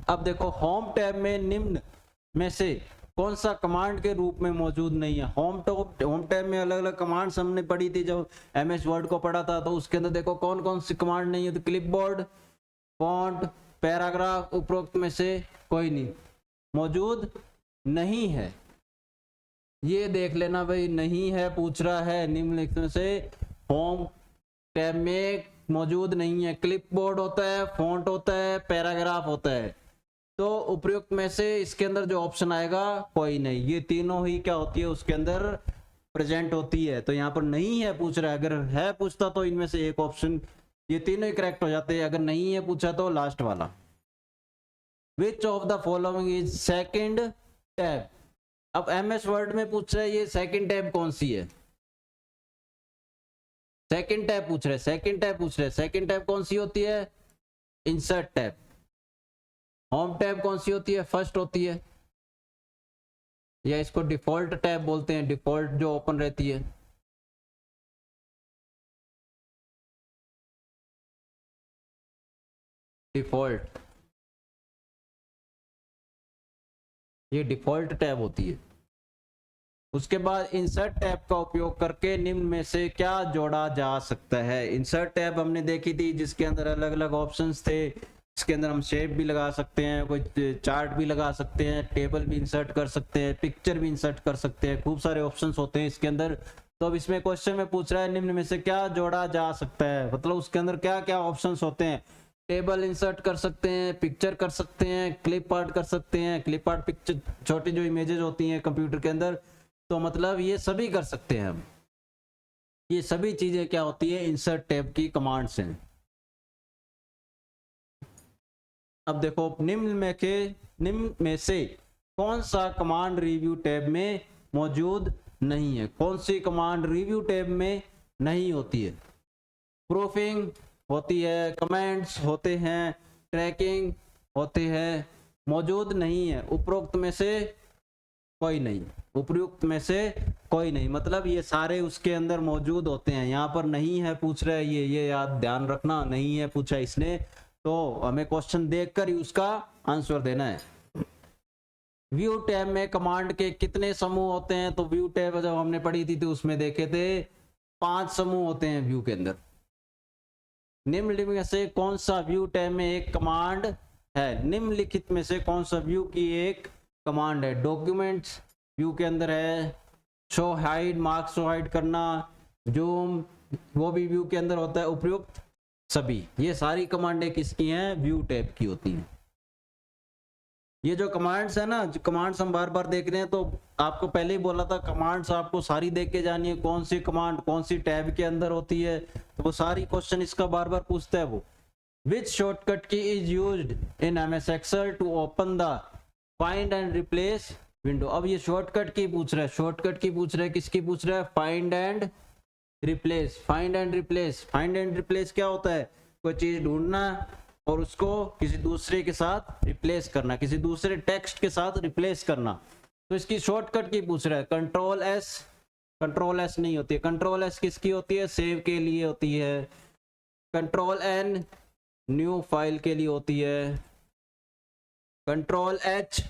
अब देखो, होम टैब में निम्न में से कौन सा कमांड के रूप में मौजूद नहीं है? होम टैब में अलग अलग कमांड्स हमने पढ़ी थी जब एमएस वर्ड को पढ़ा था। तो उसके अंदर देखो कौन कौन सी कमांड नहीं है। तो क्लिपबोर्ड, फॉन्ट, पैराग्राफ, उपरोक्त में से कोई नहीं मौजूद नहीं है। ये देख लेना भाई, नहीं है पूछ रहा है। निम्नलिखित में से होम टैब में मौजूद नहीं है। क्लिपबोर्ड होता है, फॉन्ट होता है, पैराग्राफ होता है। तो उपयुक्त में से इसके अंदर जो ऑप्शन आएगा कोई नहीं, ये तीनों ही क्या होती है उसके अंदर प्रेजेंट होती है। तो यहाँ पर नहीं है पूछ रहा है, अगर है पूछता तो इनमें से एक ऑप्शन, ये तीनों ही करेक्ट हो जाते हैं। अगर नहीं है पूछा तो लास्ट वाला। विच of the following is second tab. अब एमएस वर्ड में पूछ रहा है ये सेकंड टैब कौन सी है, सेकंड टैब पूछ रहे, सेकंड टैब पूछ रहे, सेकंड टैब कौन सी होती है, इंसर्ट टैब। होम टैब कौन सी होती है, फर्स्ट होती है, या इसको डिफॉल्ट टैब बोलते हैं, डिफॉल्ट जो ओपन रहती है। डिफॉल्ट, ये डिफॉल्ट टैब होती है। उसके बाद इंसर्ट टैब का उपयोग करके निम्न में से क्या जोड़ा जा सकता है। इंसर्ट टैब हमने देखी थी जिसके अंदर अलग अलग ऑप्शंस थे। इसके अंदर हम शेप भी लगा सकते हैं, कोई चार्ट भी लगा सकते हैं, टेबल भी इंसर्ट कर सकते हैं, पिक्चर भी इंसर्ट कर सकते हैं, खूब सारे ऑप्शंस होते हैं इसके अंदर। तो अब इसमें क्वेश्चन में पूछ रहा है निम्न में से क्या जोड़ा जा सकता है, मतलब उसके अंदर क्या क्या ऑप्शंस होते हैं। टेबल इंसर्ट कर सकते हैं, पिक्चर कर सकते हैं, क्लिप आर्ट कर सकते हैं, क्लिप आर्ट पिक्चर, छोटी जो इमेजेस होती हैं कंप्यूटर के अंदर, तो मतलब ये सभी कर सकते हैं हम। ये सभी चीजें क्या होती है, इंसर्ट टैब की कमांड्स हैं। अब देखो निम्न में से कौन सा कमांड रिव्यू टैब में मौजूद नहीं है। कौन सी कमांड रिव्यू टैब में नहीं होती है। प्रूफिंग होती है, कमेंट्स होते हैं, ट्रैकिंग होते हैं, मौजूद नहीं है। उपरोक्त में से कोई नहीं, उपयुक्त में से कोई नहीं, मतलब ये सारे उसके अंदर मौजूद होते हैं। यहाँ पर नहीं है पूछ रहा है, ये याद ध्यान रखना, नहीं है पूछा इसने, तो हमें क्वेश्चन देखकर ही उसका आंसर देना है। व्यू टैब में कमांड के कितने समूह होते हैं, तो व्यू टैब जब हमने पढ़ी थी तो उसमें देखे थे 5 समूह होते हैं व्यू के अंदर। निम्नलिखित में से कौन सा व्यू टैब में एक कमांड है, निम्नलिखित में से कौन सा व्यू की एक कमांड है। डॉक्यूमेंट्स व्यू के अंदर है, show hide, marks show hide करना, जूम, वो भी व्यू के अंदर होता है। उपयुक्त सभी, ये सारी कमांडें किसकी हैं, व्यू टैब की होती हैं। ये जो कमांड्स है ना, जो कमांड्स हम बार बार देख रहे हैं, तो आपको पहले ही बोला था कमांड्स आपको सारी देख के जानी है, कौन सी कमांड कौन सी टैब के अंदर होती है, तो वो सारी क्वेश्चन इसका बार बार पूछता है वो। Which shortcut key is used in MS Excel to open the find and replace window. अब ये शॉर्टकट की पूछ रहा है, शॉर्टकट की पूछ रहा है, किसकी पूछ रहा है, find and replace. Find and replace, find and replace क्या होता है, कोई चीज ढूंढना और उसको किसी दूसरे के साथ रिप्लेस करना, किसी दूसरे टेक्स्ट के साथ रिप्लेस करना। तो इसकी शॉर्टकट की पूछ रहा है। कंट्रोल एस, कंट्रोल एस नहीं होती है, कंट्रोल एस किसकी होती है, सेव के लिए होती है। कंट्रोल एन न्यू फाइल के लिए होती है। कंट्रोल एच,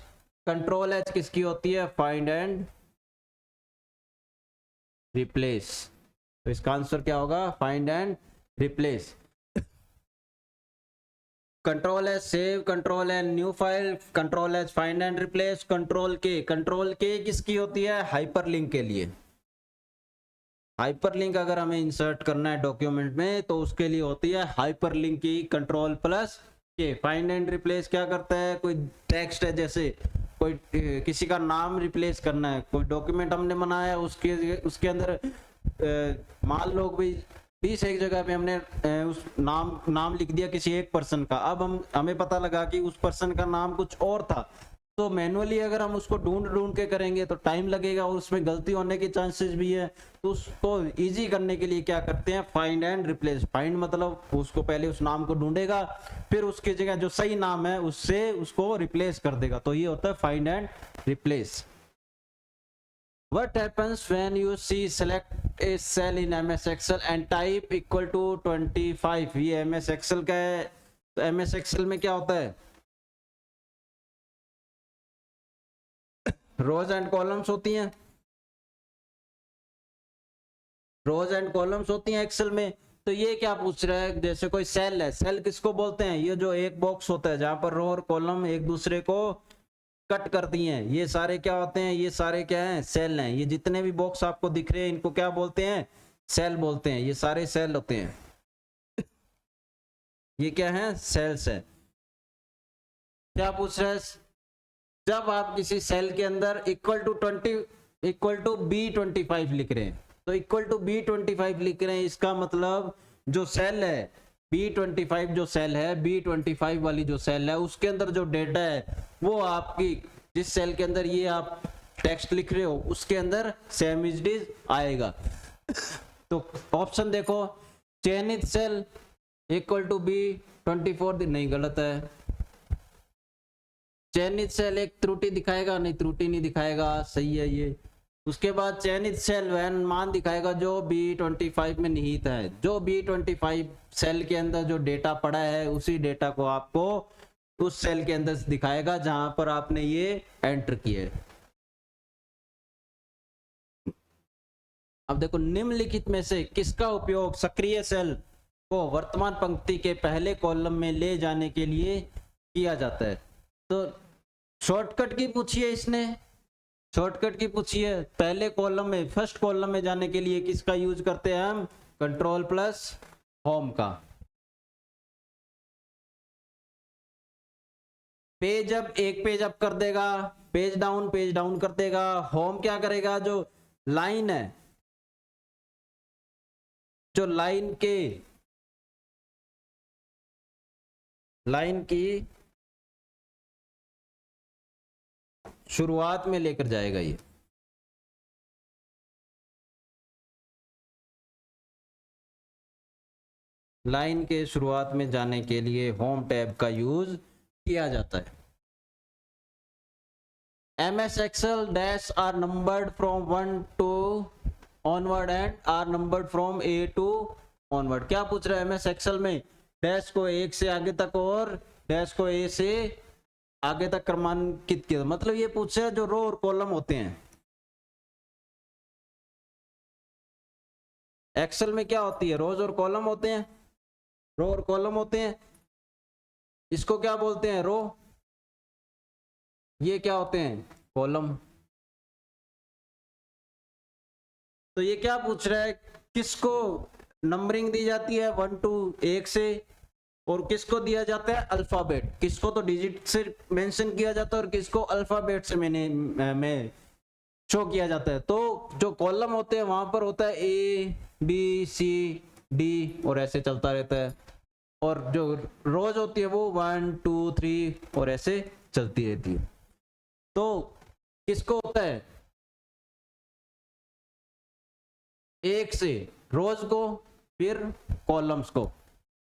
कंट्रोल एच किसकी होती है, फाइंड एंड रिप्लेस। तो इसका आंसर क्या होगा, find and replace. Control H save, control N new file, control H find and replace. Control K, control K किसकी होती है, हाइपरलिंक के लिए। हाइपरलिंक अगर हमें इंसर्ट करना है डॉक्यूमेंट में तो उसके लिए होती है हाइपरलिंक की कंट्रोल प्लस के। फाइंड एंड रिप्लेस क्या करता है, कोई टेक्स्ट है, जैसे कोई किसी का नाम रिप्लेस करना है, कोई डॉक्यूमेंट हमने बनाया उसके अंदर मान लो भाई 20 एक जगह पे हमने उस नाम लिख दिया किसी एक पर्सन का। अब हमें पता लगा कि उस पर्सन का नाम कुछ और था, तो मैनुअली अगर हम उसको ढूंढ के करेंगे तो टाइम लगेगा और उसमें गलती होने के चांसेस भी है। तो उसको इजी करने के लिए क्या करते हैं, फाइंड एंड रिप्लेस। फाइंड मतलब उसको पहले उस नाम को ढूंढेगा, फिर उसकी जगह जो सही नाम है उससे उसको रिप्लेस कर देगा। तो ये होता है find and replace. What happens when you see select a cell in MS Excel and type equal to 25? ये MS Excel का है, तो MS Excel में क्या होता है, रोज एंड कॉलम्स होती हैं, रोज एंड कॉलम्स होती हैं एक्सेल में। तो ये क्या पूछ रहा है, जैसे कोई सेल है, सेल किसको बोलते हैं, ये जो एक बॉक्स होता है जहां पर रो और कॉलम एक दूसरे को कट करती हैं, ये सारे क्या होते हैं, ये सारे क्या हैं, सेल हैं। ये जितने भी बॉक्स आपको दिख रहे हैं इनको क्या बोलते हैं, सेल बोलते हैं। ये सारे सेल होते हैं। ये क्या है, सेल्स है। क्या पूछ रहा है, जब आप किसी सेल के अंदर इक्वल टू B25 लिख रहे हैं, तो इक्वल टू B25 लिख रहे हैं, इसका मतलब जो सेल है B25, जो सेल है B25 वाली जो सेल है, उसके अंदर जो डेटा है वो आपकी जिस सेल के अंदर ये आप टेक्स्ट लिख रहे हो उसके अंदर सेम इज इट आएगा। तो ऑप्शन देखो, चयनित सेल इक्वल टू B24, नहीं गलत है। चयनित सेल एक त्रुटि दिखाएगा, नहीं त्रुटि नहीं दिखाएगा, सही है ये। उसके बाद चयनित सेल वह मान दिखाएगा जो B25 में निहित है। जो B25 सेल के अंदर जो डेटा पड़ा है उसी डेटा को आपको उस सेल के अंदर दिखाएगा जहां पर आपने ये एंटर किए। अब देखो, निम्नलिखित में से किसका उपयोग सक्रिय सेल को वर्तमान पंक्ति के पहले कॉलम में ले जाने के लिए किया जाता है। तो शॉर्टकट की पूछिए, इसने शॉर्टकट की पूछिए, पहले कॉलम में फर्स्ट कॉलम में जाने के लिए किसका यूज करते हैं हम, कंट्रोल प्लस होम का। पेज अप, एक पेज अप कर देगा, पेज डाउन कर देगा। होम क्या करेगा, जो लाइन है, जो लाइन की शुरुआत में लेकर जाएगा। ये लाइन के शुरुआत में जाने के लिए होम टैब का यूज किया जाता है। MS Excel dash are numbered from 1 to onward and are numbered from A to onward। क्या पूछ रहा है, MS Excel में डैश को 1 से आगे तक और डैश को A से आगे तक क्रमांकित किया। मतलब ये पूछ रहा है जो रो और कॉलम होते हैं एक्सेल में, क्या होती है, रोज और कॉलम होते हैं, रो और कॉलम होते हैं। इसको क्या बोलते हैं, रो। ये क्या होते हैं, कॉलम। तो ये क्या पूछ रहा है, किसको नंबरिंग दी जाती है 1 to 1 से, और किसको दिया जाता है अल्फाबेट। किसको तो डिजिट से मेंशन किया जाता है और किसको अल्फाबेट से में शो किया जाता है। तो जो कॉलम होते हैं वहां पर होता है ABCD और ऐसे चलता रहता है, और जो रोज होती है वो 1 2 3 और ऐसे चलती रहती है। तो किसको होता है, 1 से रोज को, फिर कॉलम्स को।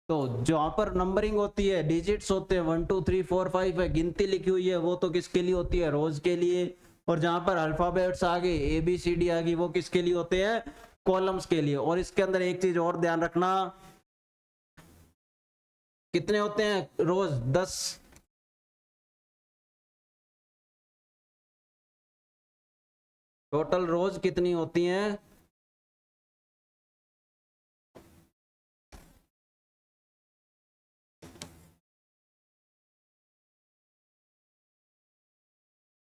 तो जहां पर नंबरिंग होती है, डिजिट्स होते हैं 1 2 3 4 5 है, गिनती लिखी हुई है, वो तो किसके लिए होती है, रोज के लिए। और जहां पर अल्फाबेट्स आ गए, ABCD आ गई, वो किसके लिए होते हैं, कॉलम्स के लिए। और इसके अंदर एक चीज और ध्यान रखना, कितने होते हैं रोज, 10। टोटल रोज कितनी होती हैं,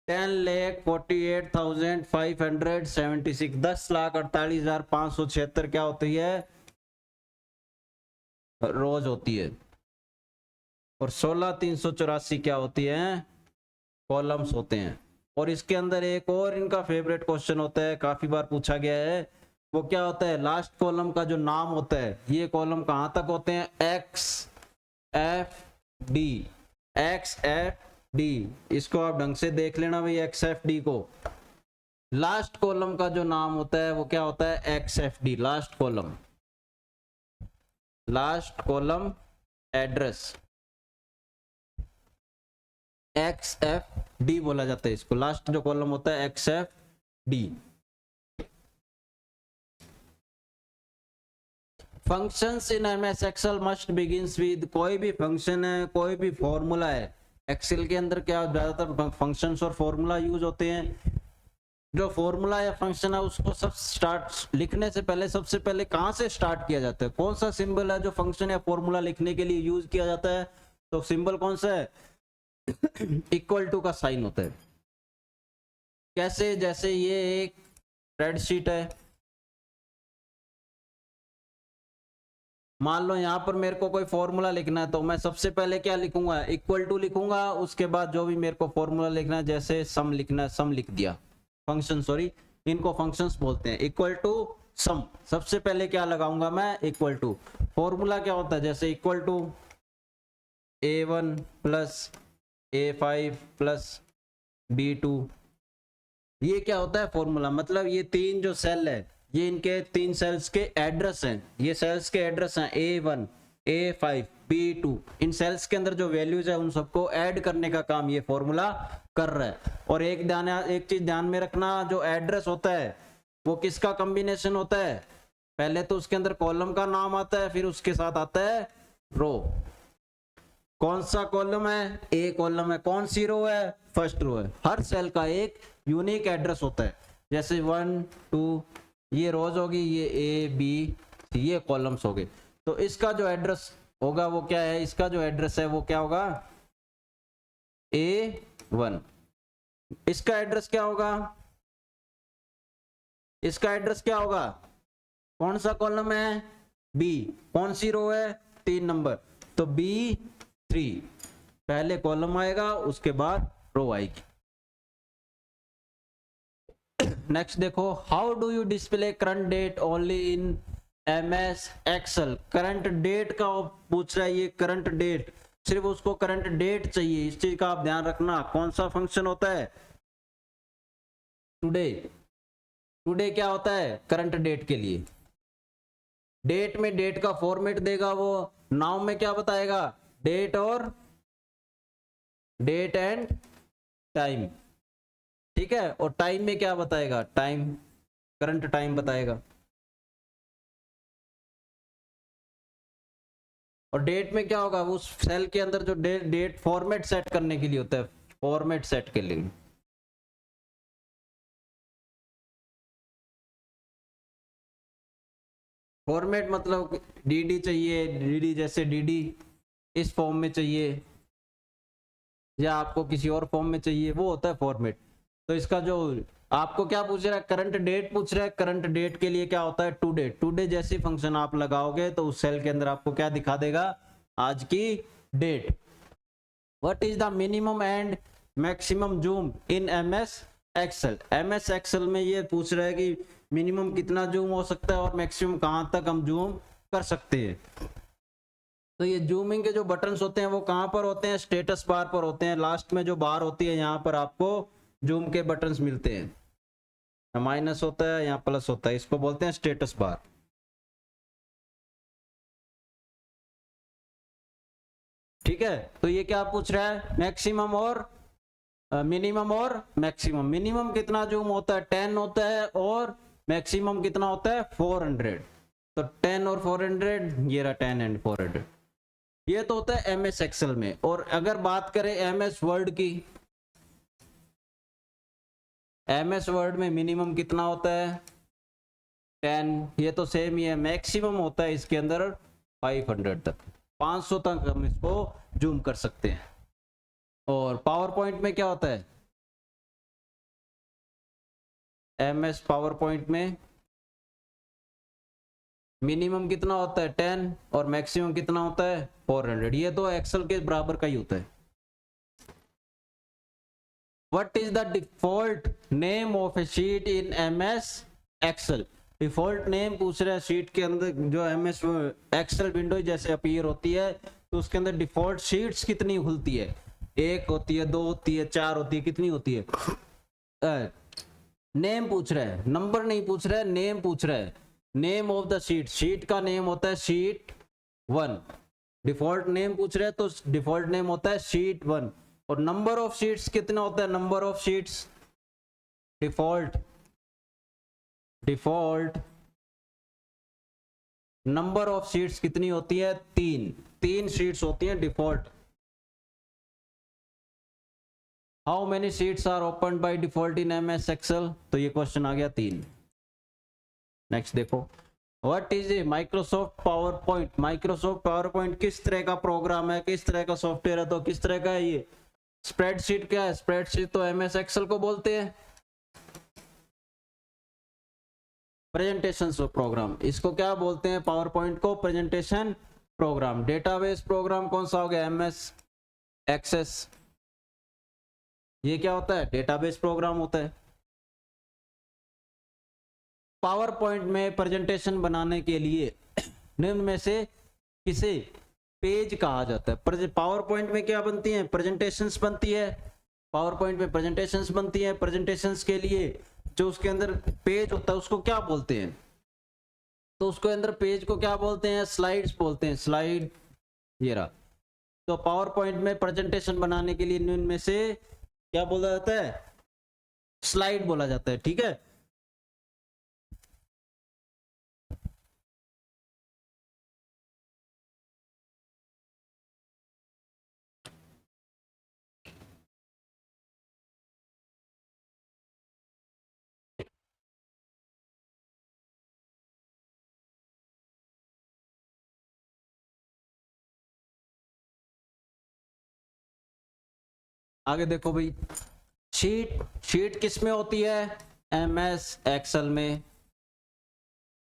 10,48,576, 10,48,576 क्या होती है, रोज होती है। और 16,384 क्या होती है, कॉलम्स होते हैं। और इसके अंदर एक और इनका फेवरेट क्वेश्चन होता है, काफी बार पूछा गया है, वो क्या होता है, लास्ट कॉलम का जो नाम होता है, ये कॉलम कहां तक होते हैं, XFD। इसको आप ढंग से देख लेना भाई, XFD को, लास्ट कॉलम का जो नाम होता है वो क्या होता है, XFD, last column address, XFD बोला जाता है इसको, लास्ट जो कॉलम होता है XFD। Functions in MS Excel must begins with, कोई भी फंक्शन है, कोई भी फॉर्मूला है, एक्सेल के अंदर क्या ज्यादातर फंक्शंस और फॉर्मूला यूज होते हैं। जो फॉर्मूला या फंक्शन है उसको सब स्टार्ट लिखने से पहले सबसे पहले कहां से स्टार्ट किया जाता है, कौन सा सिंबल है जो फंक्शन या फॉर्मूला लिखने के लिए यूज किया जाता है, तो सिंबल कौन सा है, इक्वल टू का साइन होता है। कैसे, जैसे ये एक स्प्रेडशीट है, मान लो यहाँ पर मेरे को कोई फॉर्मूला लिखना है तो मैं सबसे पहले क्या लिखूंगा, इक्वल टू लिखूंगा, उसके बाद जो भी मेरे को फॉर्मूला लिखना है, जैसे सम लिखना है, सम लिख दिया, फंक्शन, सॉरी इनको फंक्शंस बोलते हैं, इक्वल टू सम, सबसे पहले क्या लगाऊंगा मैं, इक्वल टू। फॉर्मूला क्या होता है, जैसे equal to a1 plus a5 plus b2, ये क्या होता है फॉर्मूला, मतलब ये तीन जो सेल है, ये इनके तीन सेल्स के एड्रेस हैं, ये सेल्स के एड्रेस हैं a1 a5 b2, इन सेल्स के अंदर जो वैल्यूज है उन सबको ऐड करने का काम ये फॉर्मूला कर रहा है। और एक चीज ध्यान में रखना, जो एड्रेस होता है वो किसका कॉम्बिनेशन होता है, पहले तो उसके अंदर कॉलम का नाम आता है, फिर उसके साथ आता है रो। कौन सा कॉलम है, ए कॉलम है, कौन सी रो है, फर्स्ट रो है। हर सेल का एक यूनिक एड्रेस होता है, जैसे 1 2 ये रोज होगी, ये ए बी ये कॉलम्स हो गए, तो इसका जो एड्रेस होगा वो क्या है, इसका जो एड्रेस है वो क्या होगा, A1। इसका एड्रेस क्या होगा, इसका एड्रेस क्या होगा, कौन सा कॉलम है, बी, कौन सी रो है, 3 नंबर, तो B3 पहले कॉलम आएगा, उसके बाद रो आएगी। नेक्स्ट देखो, how do you display current date only in MS Excel. Current date का पूछ रहा है, ये करंट डेट, सिर्फ उसको करंट डेट चाहिए, इस चीज का आप ध्यान रखना। कौन सा फंक्शन होता है, टुडे, टुडे क्या होता है, करंट डेट के लिए। डेट में डेट का फॉर्मेट देगा वो, नाउ में क्या बताएगा, डेट और डेट एंड टाइम, ठीक है, और टाइम में क्या बताएगा, टाइम, करंट टाइम बताएगा। और डेट में क्या होगा, उस सेल के अंदर जो डेट फॉर्मेट सेट करने के लिए होता है, फॉर्मेट सेट के लिए। फॉर्मेट मतलब dd चाहिए, dd जैसे dd इस फॉर्म में चाहिए, या आपको किसी और फॉर्म में चाहिए, वो होता है फॉर्मेट। तो इसका जो आपको क्या पूछ रहा है, करंट डेट पूछ रहा है, करंट डेट के लिए क्या होता है, टुडे, टुडे जैसी फंक्शन आप लगाओगे तो उस सेल के अंदर आपको क्या दिखा देगा, आज की date. What is the minimum and maximum zoom in MS Excel. MS Excel में ये पूछ रहा है कि मिनिमम कितना जूम हो सकता है और मैक्सिमम कहां तक हम जूम कर सकते हैं। तो ये जूमिंग के जो बटन्स होते हैं वो कहां पर होते हैं, स्टेटस बार पर होते हैं, लास्ट में जो बार होती है यहाँ पर आपको जूम के बटन्स मिलते हैं, माइनस होता है यहाँ प्लस होता है, इसको बोलते हैं स्टेटस बार। ठीक है, तो ये क्या पूछ रहा है, मैक्सिमम और मिनिमम और मैक्सिमम। मिनिमम कितना जूम होता है, 10 होता है, और मैक्सिमम कितना होता है, 400। तो 10 और 400, ये रहा 10 एंड 400, ये तो होता है MS एक्सेल में। और अगर बात करें MS वर्ड की, MS वर्ड में मिनिमम कितना होता है, 10, ये तो सेम ही है। मैक्सिमम होता है इसके अंदर 500 तक, 500 तक हम इसको जूम कर सकते हैं। और पावर पॉइंट में क्या होता है, MS पावर पॉइंट में मिनिमम कितना होता है 10 और मैक्सिमम कितना होता है 400, ये तो एक्सेल के बराबर का ही होता है। What is the default name of a sheet in MS Excel. Default name पूछ रहा है, शीट के अंदर जो MS एक्सेल विंडो जैसे अपीयर होती है तो उसके अंदर डिफॉल्ट शीट्स कितनी खुलती है, 1 होती है, 2 होती है, 4 होती है, कितनी होती है। नेम पूछ रहा है, नंबर नहीं पूछ रहा है, नेम पूछ रहा है। Name of the sheet, sheet का नेम होता है शीट 1। डिफॉल्ट नेम पूछ रहे हैं तो डिफॉल्ट नेम होता है शीट 1। और नंबर ऑफ शीट्स कितना होता है, number of sheets, default number of sheets कितनी होती है, 3 शीट्स होती हैं default. How many sheets are open by default in MS Excel, तो ये क्वेश्चन आ गया 3। नेक्स्ट देखो, what is a Microsoft PowerPoint. Microsoft PowerPoint किस तरह का प्रोग्राम है, किस तरह का सॉफ्टवेयर है, तो किस तरह का है ये, स्प्रेडशीट क्या है, स्प्रेडशीट तो MS एक्सेल को बोलते हैं। प्रेजेंटेशन प्रोग्राम, इसको क्या बोलते हैं, पावर पॉइंट को प्रेजेंटेशन प्रोग्राम। डेटाबेस प्रोग्राम कौन सा हो गया, MS एक्सेस, ये क्या होता है, डेटाबेस प्रोग्राम होता है। पावर पॉइंट में प्रेजेंटेशन बनाने के लिए निम्न में से किसे पेज कहा जाता है। पावर पॉइंट में क्या बनती है, प्रेजेंटेशंस बनती है, पावर पॉइंट में प्रेजेंटेशंस बनती है। प्रेजेंटेशंस के लिए जो उसके अंदर पेज होता है उसको क्या बोलते हैं, तो उसके अंदर पेज को क्या बोलते हैं, स्लाइड्स बोलते हैं, स्लाइड, ये रहा। तो पावर पॉइंट में प्रेजेंटेशन बनाने के लिए निम्न में से क्या बोला जाता है, स्लाइड बोला जाता है, ठीक है। आगे देखो भाई, शीट किस में होती है, MS एक्सेल में।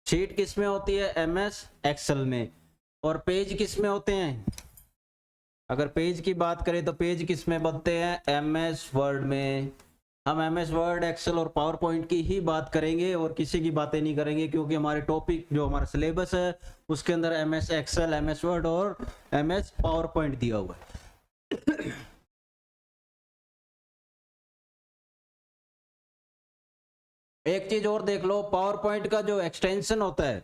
शीट किस में होती है, MS एक्सेल में। और पेज किस में होते हैं, अगर पेज की बात करें तो पेज किस में बनते हैं, MS वर्ड में। हम MS वर्ड, एक्सेल और पावर पॉइंट की ही बात करेंगे और किसी की बातें नहीं करेंगे, क्योंकि हमारे टॉपिक जो हमारा सिलेबस है उसके अंदर MS एक्सेल, MS वर्ड और MS पावर पॉइंट दिया हुआ है। एक चीज और देख लो, पावर पॉइंट का जो एक्सटेंशन होता है,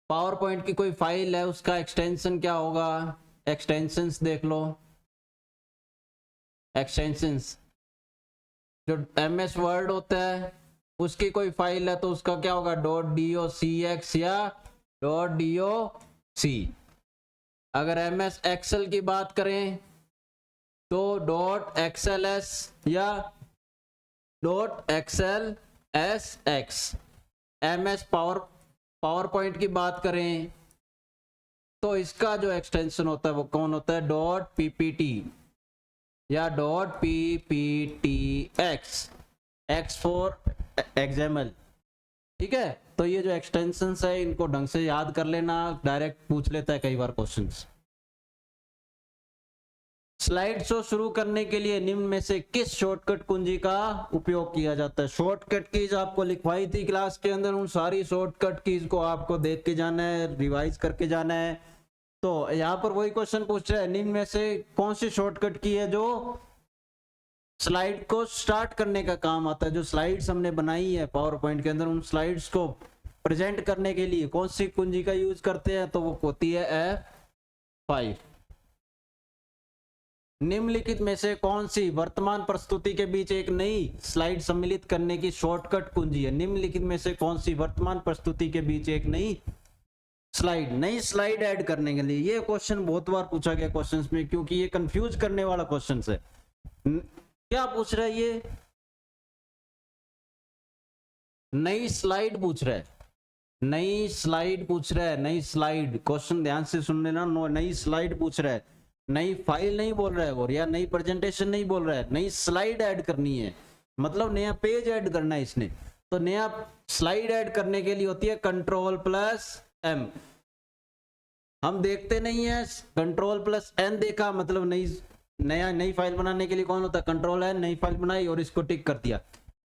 पावर पॉइंट की कोई फाइल है उसका एक्सटेंशन क्या होगा, एक्सटेंशंस देख लो, एक्सटेंशंस। जो MS वर्ड होता है उसकी कोई फाइल है तो उसका क्या होगा, .docx या .doc। अगर MS एक्सेल की बात करें तो .xls या .xlsx। MS पावर पॉइंट की बात करें तो इसका जो एक्सटेंशन होता है वो कौन होता है, .ppt या .pptx, X फॉर XML, ठीक है। तो ये जो एक्सटेंशंस है इनको ढंग से याद कर लेना, डायरेक्ट पूछ लेता है कई बार क्वेश्चंस। स्लाइड शो शुरू करने के लिए निम्न में से किस शॉर्टकट कुंजी का उपयोग किया जाता है। शॉर्टकट कीज आपको लिखवाई थी क्लास के अंदर, उन सारी शॉर्टकट कीज को आपको देख के जाना है, रिवाइज करके जाना है। तो यहाँ पर वही क्वेश्चन पूछ रहा है, निम्न में से कौन सी शॉर्टकट की है जो स्लाइड को स्टार्ट करने का काम आता है। जो स्लाइड्स हमने बनाई है पावर पॉइंट के अंदर, उन स्लाइड्स को प्रेजेंट करने के लिए कौन सी कुंजी का यूज करते हैं, तो वो होती है F5। निम्नलिखित में से कौन सी वर्तमान प्रस्तुति के बीच एक नई स्लाइड सम्मिलित करने की शॉर्टकट कुंजी है। निम्नलिखित में से कौन सी वर्तमान प्रस्तुति के बीच एक नई स्लाइड ऐड करने के लिए। ये क्वेश्चन बहुत बार पूछा गया क्वेश्चंस में, क्योंकि ये कंफ्यूज करने वाला क्वेश्चन है। क्या पूछ रहा है ये, नई स्लाइड पूछ रहा है, नई स्लाइड पूछ रहा है, नई स्लाइड। क्वेश्चन ध्यान से सुन लेना, नई स्लाइड पूछ रहा है, नई फाइल नहीं बोल रहा है और या नई प्रेजेंटेशन नहीं बोल रहा है, नई स्लाइड ऐड करनी है, मतलब नया पेज ऐड करना है इसने। तो नया स्लाइड ऐड करने के लिए होती है Ctrl+M। हम देखते नहीं है, Ctrl+N देखा मतलब नई फाइल बनाने के लिए कौन होता है, Ctrl+N, नई फाइल बनाई और इसको टिक कर दिया।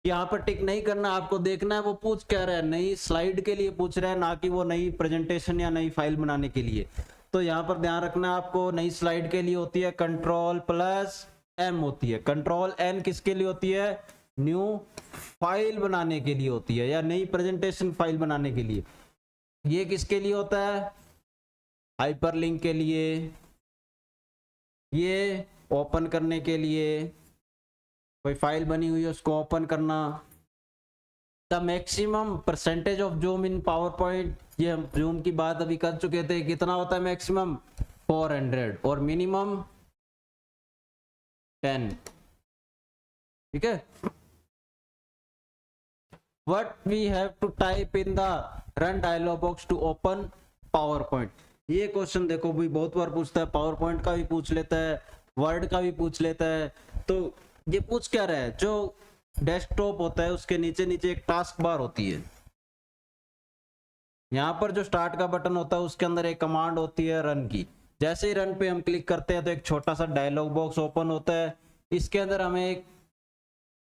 यहाँ पर टिक नहीं करना, आपको देखना है वो पूछ क्या रहा है, नई स्लाइड के लिए पूछ रहा है, ना कि वो नई प्रेजेंटेशन या नई फाइल बनाने के लिए। तो यहाँ पर ध्यान रखना आपको, नई स्लाइड के लिए होती है Ctrl+M होती है। Ctrl+N किसके लिए होती है, न्यू फाइल बनाने के लिए होती है या नई प्रेजेंटेशन फाइल बनाने के लिए। ये किसके लिए होता है, हाइपरलिंक के लिए, ये ओपन करने के लिए, कोई फाइल बनी हुई है उसको ओपन करना। The maximum percentage of zoom in power point, ये हम जूम की बात अभी कर चुके थे, कितना होता है मैक्सिमम 400 और मिनिमम 10, ठीक है। What we have to type in the run dialog box to open PowerPoint. ये क्वेश्चन देखो भाई बहुत बार पूछता है, पावर पॉइंट का भी पूछ लेता है, वर्ड का भी पूछ लेता है। तो ये पूछ क्या रहा है, जो डेस्कटॉप होता है उसके नीचे नीचे एक टास्क बार होती है, यहाँ पर जो स्टार्ट का बटन होता है उसके अंदर एक कमांड होती है रन की। जैसे ही रन पे हम क्लिक करते हैं तो एक छोटा सा डायलॉग बॉक्स ओपन होता है। इसके अंदर हमें एक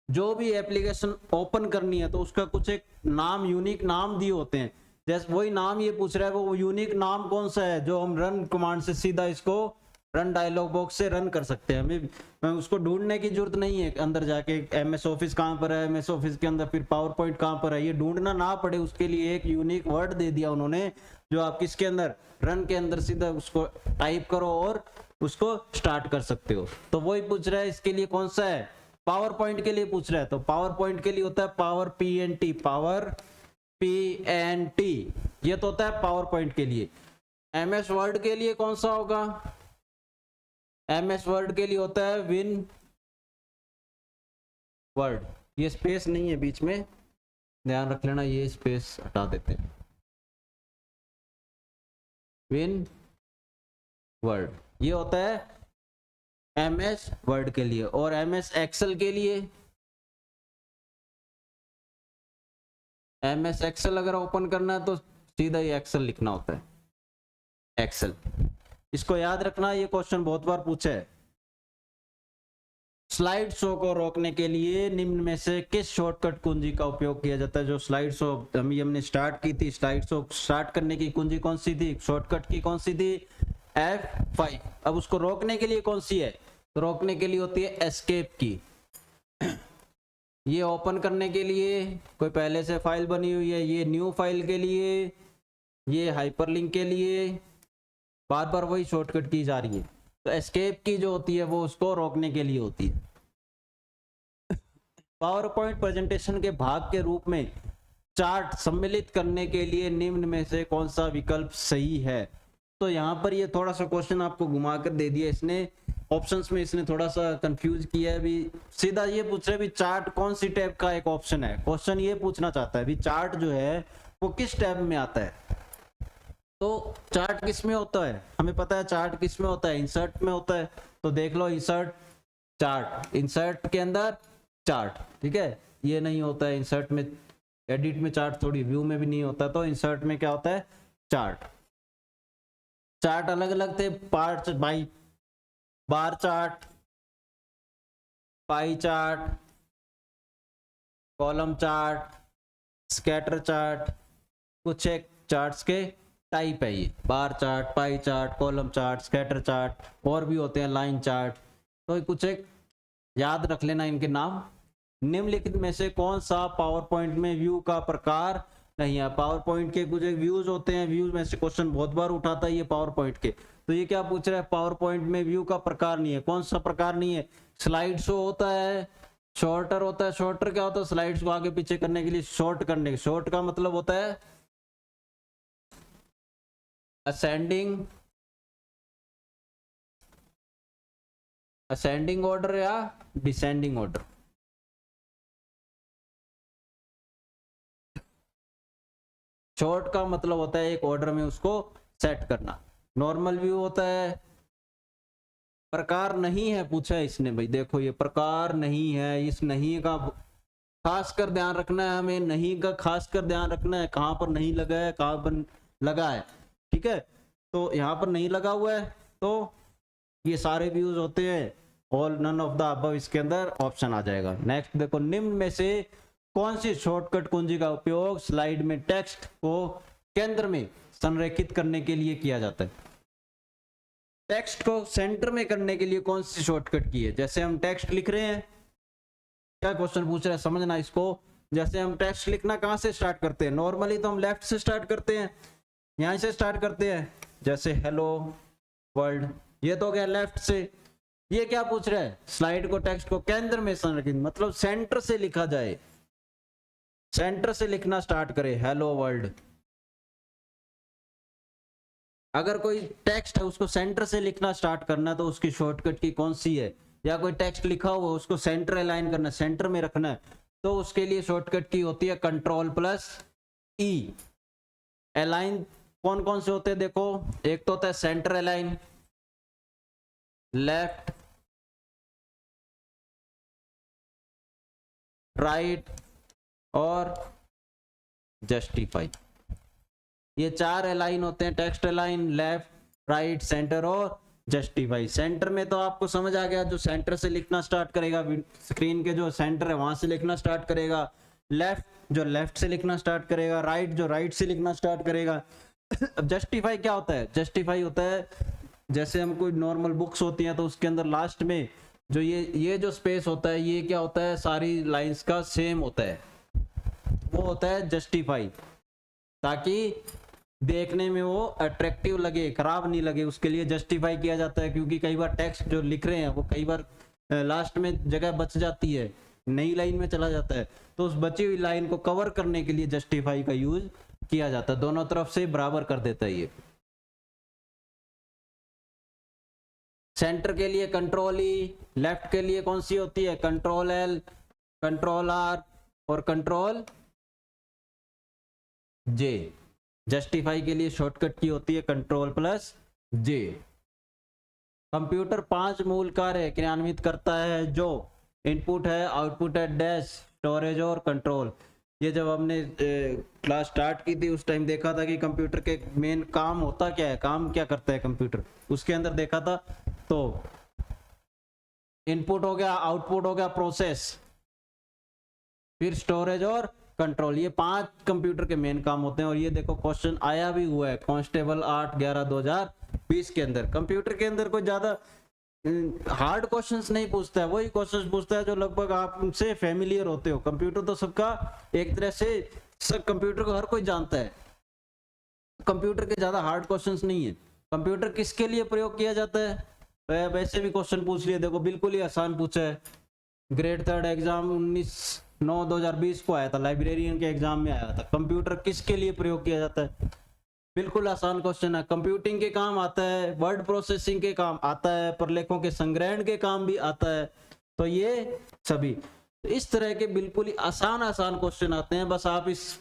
जो भी एप्लीकेशन ओपन करनी है तो उसका कुछ एक नाम, यूनिक नाम दिए होते हैं। जैसे वही नाम ये पूछ रहा है, वो यूनिक नाम कौन सा है जो हम रन कमांड से सीधा इसको रन डायलॉग बॉक्स से रन कर सकते हैं। हमें उसको ढूंढने की जरूरत नहीं है अंदर जाके एमएस ऑफिस कहाँ पर है, एमएस ऑफिस के अंदर फिर पावर पॉइंट कहाँ पर है, ये ढूंढना ना पड़े उसके लिए एक यूनिक वर्ड दे दिया उन्होंने, जो आप किसके अंदर रन के अंदर सीधा उसको टाइप करो और उसको स्टार्ट कर सकते हो। तो वही पूछ रहा है इसके लिए कौन सा है, पावर पॉइंट के लिए पूछ रहा है। तो पावर पॉइंट के लिए होता है पावर PNT, पावर PNT, ये तो होता है पावर पॉइंट के लिए। एमएस वर्ड के लिए कौन सा होगा, एमएस वर्ड के लिए होता है विन वर्ड। ये स्पेस नहीं है बीच में, ध्यान रख लेना, ये स्पेस हटा देते हैं। विन वर्ड ये होता है एमएस वर्ड के लिए। और एमएस एक्सेल के लिए, एमएस एक्सेल अगर ओपन करना है तो सीधा ही एक्सेल लिखना होता है, एक्सेल। इसको याद रखना, ये क्वेश्चन बहुत बार पूछा है। स्लाइड शो को रोकने के लिए निम्न में से किस शॉर्टकट कुंजी का उपयोग किया जाता है। जो स्लाइड शो हमने स्टार्ट की थी, स्लाइड शो स्टार्ट करने की कुंजी कौन सी थी, शॉर्टकट की कौन सी थी, F5। अब उसको रोकने के लिए कौन सी है, तो रोकने के लिए होती है एस्केप की। ये ओपन करने के लिए कोई पहले से फाइल बनी हुई है, ये न्यू फाइल के लिए, ये हाइपरलिंक के लिए, बार बार वही शॉर्टकट की जा रही है। तो एस्केप की जो होती है वो उसको रोकने के लिए होती है। पावर पॉइंट प्रेजेंटेशन के भाग के रूप में चार्ट सम्मिलित करने के लिए निम्न में से कौन सा विकल्प सही है। तो यहाँ पर ये थोड़ा सा क्वेश्चन आपको घुमा कर दे दिया इसने, ऑप्शंस में इसने थोड़ा सा कंफ्यूज किया है। भी सीधा ये पूछ रहा है भी चार्ट कौन सी टैब का एक ऑप्शन है, क्वेश्चन ये पूछना चाहता है भी चार्ट जो है वो किस टैब में आता है। तो चार्ट किस में होता है, हमें पता है चार्ट किस में होता है, इंसर्ट में होता है। तो देख लो इंसर्ट चार्ट, इंसर्ट के अंदर चार्ट, ठीक है। ये नहीं होता है इंसर्ट में, एडिट में चार्ट थोड़ी, व्यू में भी नहीं होता। तो इंसर्ट में क्या होता है, चार्ट। चार्ट अलग अलग थे, part by bar chart, pie chart, column chart, scatter chart, कुछ एक चार्ट्स के टाइप है ये, bar chart, pie chart, column chart, scatter chart, और भी होते हैं लाइन चार्ट। तो कुछ एक याद रख लेना इनके नाम। निम्नलिखित में से कौन सा पावर पॉइंट में व्यू का प्रकार नहीं है। पावर पॉइंट के कुछ एक व्यूज होते हैं, व्यूज में से क्वेश्चन बहुत बार उठाता है ये पावर पॉइंट के। तो ये क्या पूछ रहा है, पावर पॉइंट में व्यू का प्रकार नहीं है। कौन सा प्रकार नहीं है, स्लाइड शो होता है, शॉर्टर होता है। शॉर्टर क्या होता है, स्लाइड्स को आगे पीछे करने के लिए शॉर्ट करने, शॉर्ट का मतलब होता है असेंडिंग, असेंडिंग ऑर्डर या डिसेंडिंग ऑर्डर। शॉर्ट का मतलब होता है एक ऑर्डर में उसको सेट करना। नॉर्मल व्यू होता है, प्रकार नहीं है पूछा है इसने भाई, देखो ये प्रकार नहीं है, इस नहीं का खास कर ध्यान रखना है हमें, नहीं का खास कर ध्यान रखना है, कहां पर नहीं लगा है, कहां पर लगा है, ठीक है। तो यहाँ पर नहीं लगा हुआ है तो ये सारे व्यूज होते हैं, all none of the above इसके अंदर ऑप्शन आ जाएगा। नेक्स्ट देखो, निम्न में से कौन सी शॉर्टकट कुंजी का उपयोग स्लाइड में टेक्स्ट को केंद्र में संरेखित करने के लिए किया जाता है। टेक्स्ट को सेंटर में करने के लिए कौन सी शॉर्टकट की है। जैसे हम टेक्स्ट लिख रहे हैं, क्या क्वेश्चन पूछ रहा है समझना इसको। जैसे हम टेक्स्ट लिखना कहां से स्टार्ट करते हैं, नॉर्मली तो हम लेफ्ट से स्टार्ट करते हैं, यहां से स्टार्ट करते हैं। जैसे हेलो वर्ल्ड, ये तो गया लेफ्ट से। ये क्या पूछ रहा है, स्लाइड को टेक्स्ट को केंद्र में संरेखित, मतलब सेंटर से लिखा जाए, सेंटर से लिखना स्टार्ट करे हेलो वर्ल्ड। अगर कोई टेक्स्ट है उसको सेंटर से लिखना स्टार्ट करना तो उसकी शॉर्टकट की कौन सी है। या कोई टेक्स्ट लिखा हुआ उसको सेंटर अलाइन करना, सेंटर में रखना है, तो उसके लिए शॉर्टकट की होती है Ctrl+E। अलाइन कौन कौन से होते हैं देखो, एक तो होता है सेंटर अलाइन, लेफ्ट, राइट और जस्टिफाई। ये 4 अलाइन होते हैं, text align, left, right, centre और जस्टिफाई। सेंटर में तो आपको समझ आ गया, जो सेंटर से लिखना स्टार्ट करेगा, स्क्रीन के जो सेंटर है वहां से लिखना स्टार्ट करेगा। लेफ्ट जो लेफ्ट से लिखना स्टार्ट करेगा, राइट जो राइट से लिखना स्टार्ट करेगा। अब जस्टिफाई क्या होता है? जस्टिफाई होता है जैसे हम कोई नॉर्मल बुक्स होती हैं तो उसके अंदर लास्ट में जो ये जो स्पेस होता है, ये क्या होता है, सारी लाइंस का सेम होता है, वो होता है जस्टिफाई, ताकि देखने में वो अट्रैक्टिव लगे, खराब नहीं लगे, उसके लिए जस्टिफाई किया जाता है। क्योंकि कई बार टेक्स्ट जो लिख रहे हैं वो कई बार लास्ट में जगह बच जाती है, नई लाइन में चला जाता है, तो उस बची हुई लाइन को कवर करने के लिए जस्टिफाई का यूज किया जाता है। दोनों तरफ से बराबर कर देता है ये। सेंटर के लिए कंट्रोल ई, लेफ्ट के लिए कौन सी होती है? कंट्रोल एल, कंट्रोल आर और कंट्रोल जे। जस्टिफाई के लिए शॉर्टकट की होती है कंट्रोल प्लस जे। कंप्यूटर 5 मूल कार्य क्रियान्वित करता है, जो इनपुट है, आउटपुट है, डैश, स्टोरेज और कंट्रोल। ये जब हमने क्लास स्टार्ट की थी उस टाइम देखा था कि कंप्यूटर के मेन काम होता क्या है, काम क्या करता है कंप्यूटर, उसके अंदर देखा था। तो इनपुट हो गया, आउटपुट हो गया, प्रोसेस, फिर स्टोरेज और कंट्रोल, ये 5 कंप्यूटर के मेन काम होते हैं। और ये देखो क्वेश्चन आया भी हुआ है कांस्टेबल 8/11/2020 के अंदर। कंप्यूटर के अंदर कोई ज्यादा हार्ड क्वेश्चंस नहीं पूछता है, वही क्वेश्चंस पूछता है जो लगभग आप उनसे फेमिलियर होते हो। कंप्यूटर तो सबका एक तरह से, सब कंप्यूटर को हर कोई जानता है, कंप्यूटर के ज्यादा हार्ड क्वेश्चंस नहीं है। कंप्यूटर किसके लिए प्रयोग किया जाता है? तो वैसे भी क्वेश्चन पूछ लिए, देखो बिल्कुल ही आसान पूछा है। ग्रेड 3 एग्जाम 19/9/2020 को आया था, लाइब्रेरियन के एग्जाम में आया था। कंप्यूटर किसके लिए प्रयोग किया जाता है? बिल्कुल आसान क्वेश्चन है। कंप्यूटिंग के काम आता है, वर्ड प्रोसेसिंग के काम आता है, प्रलेखों के संग्रहण के काम भी आता है। तो ये सभी तो इस तरह के बिल्कुल ही आसान क्वेश्चन आते हैं। बस आप इस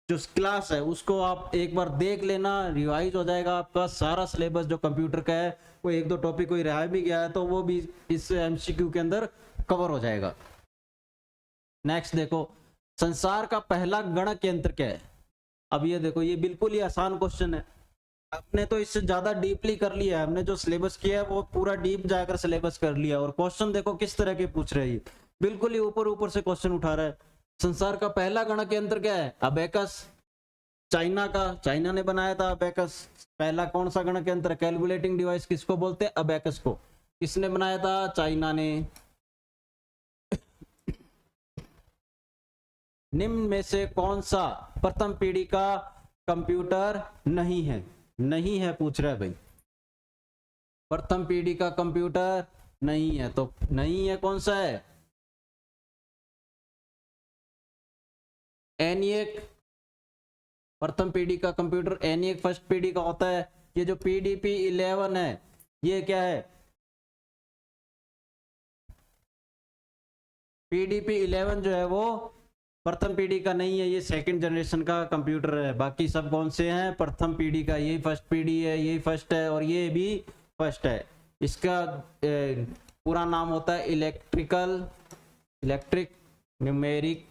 जो क्लास है उसको आप एक बार देख लेना, रिवाइज हो जाएगा आपका सारा सिलेबस जो कंप्यूटर का है। कोई 1-2 टॉपिक कोई रह भी गया है तो वो भी इस एमसीक्यू के अंदर कवर हो जाएगा। नेक्स्ट देखो, संसार का पहला गणक यंत्र क्या है? अब ये देखो, ये बिल्कुल ही आसान क्वेश्चन है। आपने तो इससे ज्यादा डीपली कर लिया है, हमने जो सिलेबस किया है वो पूरा डीप जाकर सिलेबस कर लिया। और क्वेश्चन देखो किस तरह के पूछ रहे हैं, बिल्कुल ही ऊपर ऊपर से क्वेश्चन उठा रहा है। संसार का पहला गणक यंत्र क्या है? अबेकस, चाइना ने बनाया था अबेकस। पहला कौन सा गणक यंत्र? कैलकुलेटिंग डिवाइस किसको बोलते हैं? अबेकस को। किसने बनाया था? चाइना ने। निम्न में से कौन सा प्रथम पीढ़ी का कंप्यूटर नहीं है? नहीं है पूछ रहा है भाई, प्रथम पीढ़ी का कंप्यूटर नहीं है, तो नहीं है कौन सा है? ENIAC प्रथम पीढ़ी का कंप्यूटर, ENIAC फर्स्ट पीढ़ी का होता है। ये जो PDP 11 है ये क्या है? PDP 11 जो है वो प्रथम पीढ़ी का नहीं है, ये सेकंड जनरेशन का कंप्यूटर है। बाकी सब कौन से हैं? प्रथम पीढ़ी का। यही फर्स्ट पीढ़ी है, यही फर्स्ट है और ये भी फर्स्ट है। इसका पूरा नाम होता है electric numeric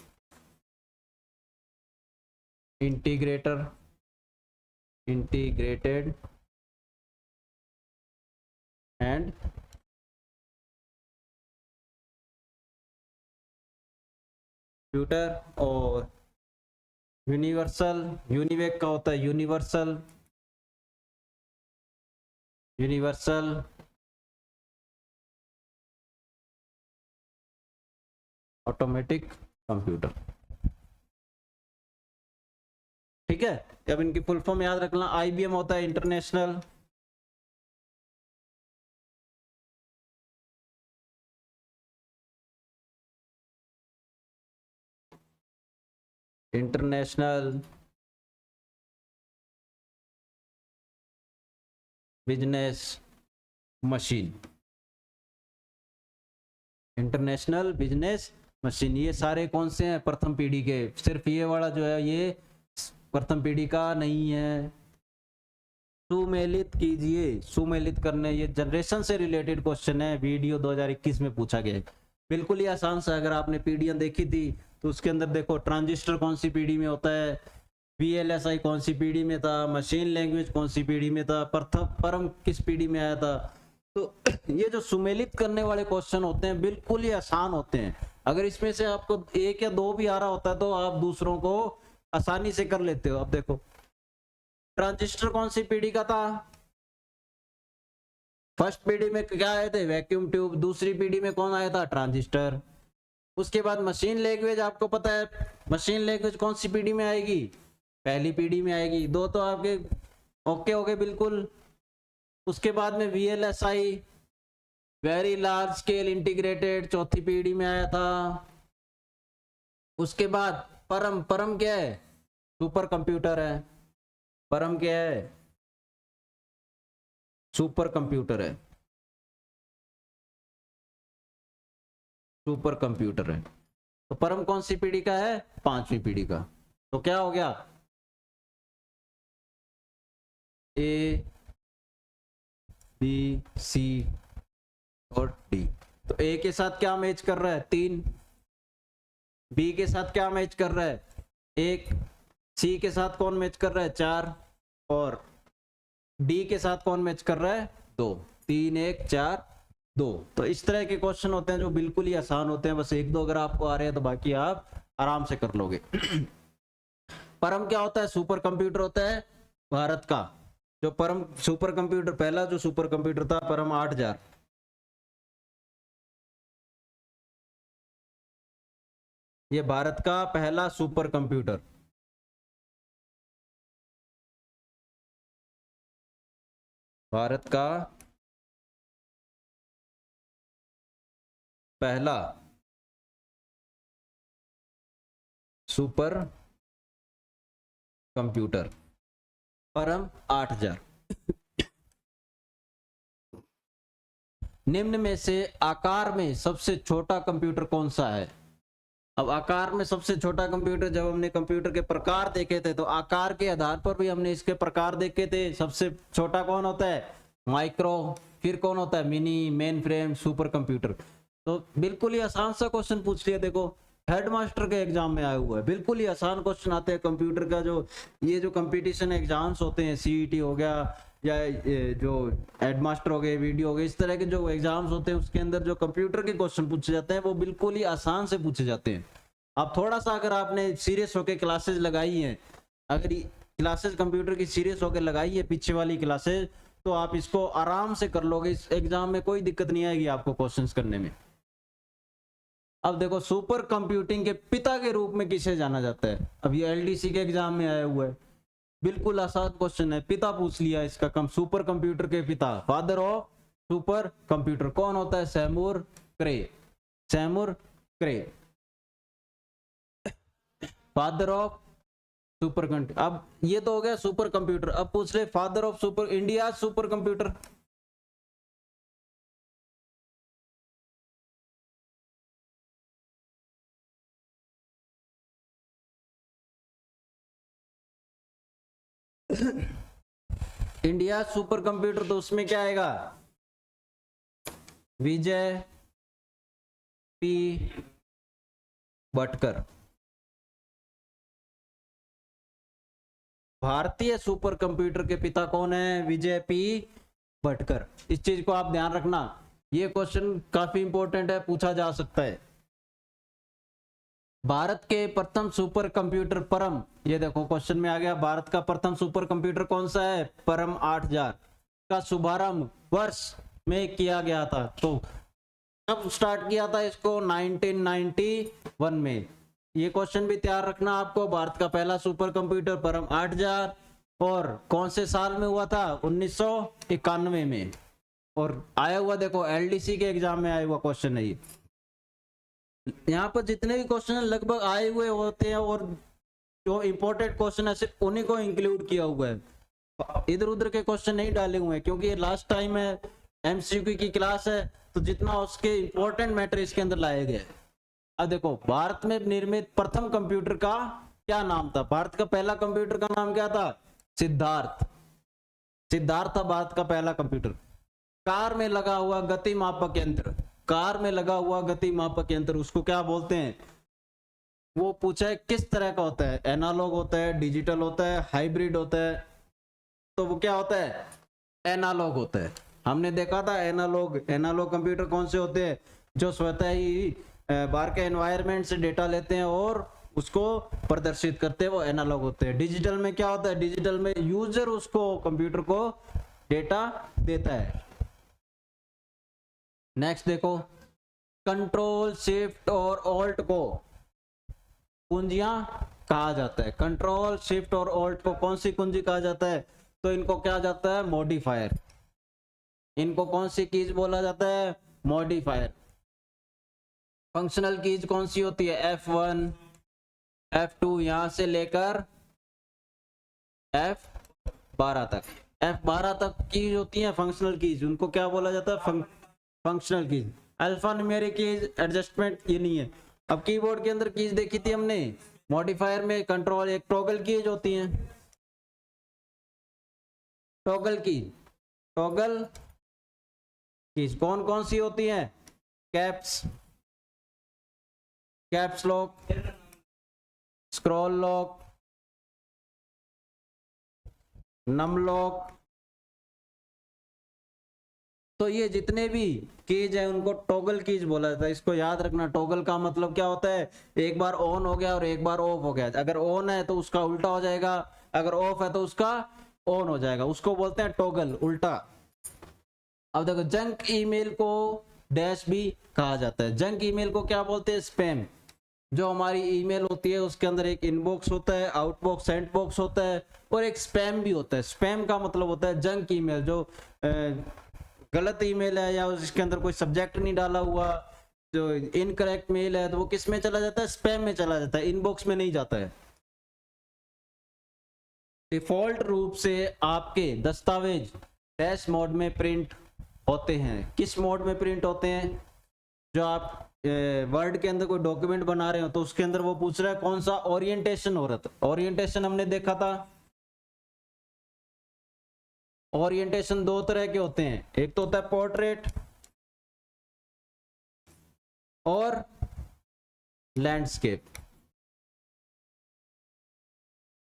integrated and computer. और यूनिवेक का होता है यूनिवर्सल ऑटोमेटिक कंप्यूटर। ठीक है, अब इनकी फुल फॉर्म याद रखना। IBM होता है international business machine. International business machine, ये सारे कौन से हैं? प्रथम पीढ़ी के। सिर्फ ये वाला जो है ये प्रथम पीढ़ी का नहीं है। सुमेलित कीजिए, सुमेलित करने, ये जनरेशन से रिलेटेड क्वेश्चन है, वीडियो 2021 में पूछा गया है। बिल्कुल ही आसान सा। अगर आपने पीढ़ियां देखी थी तो उसके अंदर देखो ट्रांजिस्टर कौन सी पीढ़ी में होता है, VLSI कौन सी पीढ़ी में था, मशीन लैंग्वेज कौन सी पीढ़ी में था, परम किस पीढ़ी में आया था। तो ये जो सुमेलित करने वाले क्वेश्चन होते हैं बिल्कुल ही आसान होते हैं। अगर इसमें से आपको एक या दो भी आ रहा होता है तो आप दूसरों को आसानी से कर लेते हो। अब देखो ट्रांजिस्टर कौन सी पीढ़ी का था, फर्स्ट पीढ़ी में क्या आए थे, वैक्यूम ट्यूब। दूसरी पीढ़ी में कौन आया था, ट्रांजिस्टर। उसके बाद मशीन लैंग्वेज, आपको पता है मशीन लैंग्वेज कौन सी पीढ़ी में आएगी, पहली पीढ़ी में आएगी। दो तो आपके ओके हो गए बिल्कुल। उसके बाद में VLSI very large scale integrated चौथी पीढ़ी में आया था। उसके बाद परम, परम क्या है, सुपर कंप्यूटर है। परम क्या है, सुपर कंप्यूटर है, सुपर कंप्यूटर है। तो परम कौन सी पीढ़ी का है, पांचवी पीढ़ी का। तो क्या हो गया, A B C और D। तो A के साथ क्या मैच कर रहा है, 3। B के साथ क्या मैच कर रहा है, 1। C के साथ कौन मैच कर रहा है, 4। और D के साथ कौन मैच कर रहा है, 2। 3 1 4 2। तो इस तरह के क्वेश्चन होते हैं जो बिल्कुल ही आसान होते हैं। बस एक दो अगर आपको आ रहे हैं तो बाकी आप आराम से कर लोगे। परम क्या होता है, सुपर कंप्यूटर होता है भारत का। जो परम सुपर कंप्यूटर, पहला जो सुपर कंप्यूटर था परम 8000। ये भारत का पहला सुपर कंप्यूटर, भारत का पहला सुपर कंप्यूटर, परम 8000। निम्न में से आकार में सबसे छोटा कंप्यूटर कौन सा है। अब आकार में सबसे छोटा कंप्यूटर, जब हमने कंप्यूटर के प्रकार देखे थे तो आकार के आधार पर भी हमने इसके प्रकार देखे थे। सबसे छोटा कौन होता है, माइक्रो। फिर कौन होता है, mini, main frame, super computer. तो बिल्कुल ही आसान सा क्वेश्चन पूछ लिया। देखो हेडमास्टर के एग्जाम में आया हुआ है, बिल्कुल ही आसान क्वेश्चन आते हैं कंप्यूटर का। जो ये जो कंपटीशन एग्जाम्स होते हैं, CET हो गया या जो हेडमास्टर हो गए, वीडियो हो गए, इस तरह के जो एग्जाम्स होते हैं उसके अंदर जो कंप्यूटर के क्वेश्चन पूछे जाते हैं वो बिल्कुल ही आसान से पूछे जाते हैं। आप थोड़ा सा अगर आपने सीरियस होकर क्लासेस लगाई हैं, अगर क्लासेस कंप्यूटर की सीरियस होकर लगाई है पीछे वाली क्लासेस, तो आप इसको आराम से कर लोगे। इस एग्जाम में कोई दिक्कत नहीं आएगी आपको क्वेश्चंस करने में। अब देखो सुपर कंप्यूटिंग के पिता के रूप में किसे जाना जाता है। अब ये LDC के एग्जाम में आया हुआ है, बिल्कुल आसान क्वेश्चन है। पिता पूछ लिया इसका, कम सुपर कंप्यूटर के पिता, फादर ऑफ सुपर कंप्यूटर कौन होता है, सैमुर क्रे। सैमुर क्रे फादर ऑफ सुपर कंप्यूटर। अब ये तो हो गया सुपर कंप्यूटर। अब पूछ ले father of super, India super computer. India super computer, तो उसमें क्या आएगा, विजय पी भटकर। भारतीय सुपर कंप्यूटर के पिता कौन है, विजय पी भटकर। इस चीज को आप ध्यान रखना, ये क्वेश्चन काफी इंपॉर्टेंट है, पूछा जा सकता है। भारत के प्रथम सुपर कंप्यूटर परम, ये देखो क्वेश्चन में आ गया, भारत का प्रथम सुपर कंप्यूटर कौन सा है, परम 8000 का शुभारंभ वर्ष में किया गया था। तो कब स्टार्ट किया था इसको, 1991 में। ये क्वेश्चन भी तैयार रखना आपको, भारत का पहला सुपर कंप्यूटर परम 8000 और कौन से साल में हुआ था, 1991 में। और आया हुआ देखो LDC के एग्जाम में आया हुआ क्वेश्चन है ये। यहाँ पर जितने भी क्वेश्चन लगभग आए हुए होते हैं और जो इंपॉर्टेंट क्वेश्चन है सिर्फ उन्हीं को इंक्लूड किया हुआ है, इधर उधर के क्वेश्चन नहीं डाले हुए हैं, क्योंकि ये लास्ट टाइम है, MCQ की क्लास है, तो जितना उसके इंपॉर्टेंट मैटर इसके अंदर लाए गए। अब देखो भारत में निर्मित प्रथम कंप्यूटर का क्या नाम था, भारत का पहला कंप्यूटर का नाम क्या था, सिद्धार्थ। सिद्धार्थ था भारत का पहला कंप्यूटर। कार में लगा हुआ गति मापक यंत्र, कार में लगा हुआ गति मापक यंत्र, उसको क्या बोलते हैं, वो पूछा है किस तरह का होता है, एनालॉग होता है, डिजिटल होता है, हाइब्रिड होता है। तो वो क्या होता है, एनालॉग होता है। हमने देखा था एनालॉग कंप्यूटर कौन से होते हैं, जो स्वतः ही बाहर के एनवायरनमेंट से डेटा लेते हैं और उसको प्रदर्शित करते हैं, वो एनालॉग होते हैं। डिजिटल में क्या होता है, डिजिटल में यूजर उसको कंप्यूटर को डेटा देता है। नेक्स्ट देखो, कंट्रोल शिफ्ट और ऑल्ट को कुंजियां कहा जाता है। कंट्रोल शिफ्ट और ऑल्ट को कौन सी कुंजी कहा जाता है, तो इनको क्या जाता है, मॉडिफायर। इनको कौन सी कीज बोला जाता है, मॉडिफायर। फंक्शनल कीज कौन सी होती है, F1 F2 यहां से लेकर F12 तक। F12 तक कीज होती है फंक्शनल कीज, उनको क्या बोला जाता है, functional keys. Alpha numeric keys, adjustment ये नहीं है। अब कीबोर्ड के अंदर कीज देखी थी हमने, मॉडिफायर में कंट्रोल एक टॉगल कीज होती है, टॉगल की। टॉगल कीज कौन कौन सी होती हैं, caps lock, scroll lock, num lock. तो ये जितने भी कीज है उनको टॉगल कीज बोला जाता है। इसको याद रखना, टॉगल का मतलब क्या होता है, एक बार ऑन हो गया और एक बार ऑफ हो गया। अगर ऑन है तो उसका उल्टा हो जाएगा, अगर ऑफ है तो उसका ऑन हो जाएगा, उसको बोलते हैं टॉगल, उल्टा। अब देखो, जंक ईमेल को डैश भी कहा जाता है। जंक ईमेल को क्या बोलते हैं, स्पैम। जो हमारी ईमेल होती है उसके अंदर एक इनबॉक्स होता है, आउटबॉक्स, सेंड बॉक्स होता है, और एक स्पैम भी होता है। स्पैम का मतलब होता है जंक ईमेल, जो गलत ईमेल है या जिसके अंदर कोई सब्जेक्ट नहीं डाला हुआ, जो इनकरेक्ट मेल है, तो वो किस में चला जाता है, स्पैम में चला जाता है, इनबॉक्स में नहीं जाता है। डिफॉल्ट रूप से आपके दस्तावेज डैश मोड में प्रिंट होते हैं। किस मोड में प्रिंट होते हैं, जो आप वर्ड के अंदर कोई डॉक्यूमेंट बना रहे हो तो उसके अंदर वो पूछ रहा है कौन सा ओरिएंटेशन हो रहा था। ओरिएंटेशन हमने देखा था, ओरिएंटेशन दो तरह के होते हैं, एक तो होता है पोर्ट्रेट और लैंडस्केप।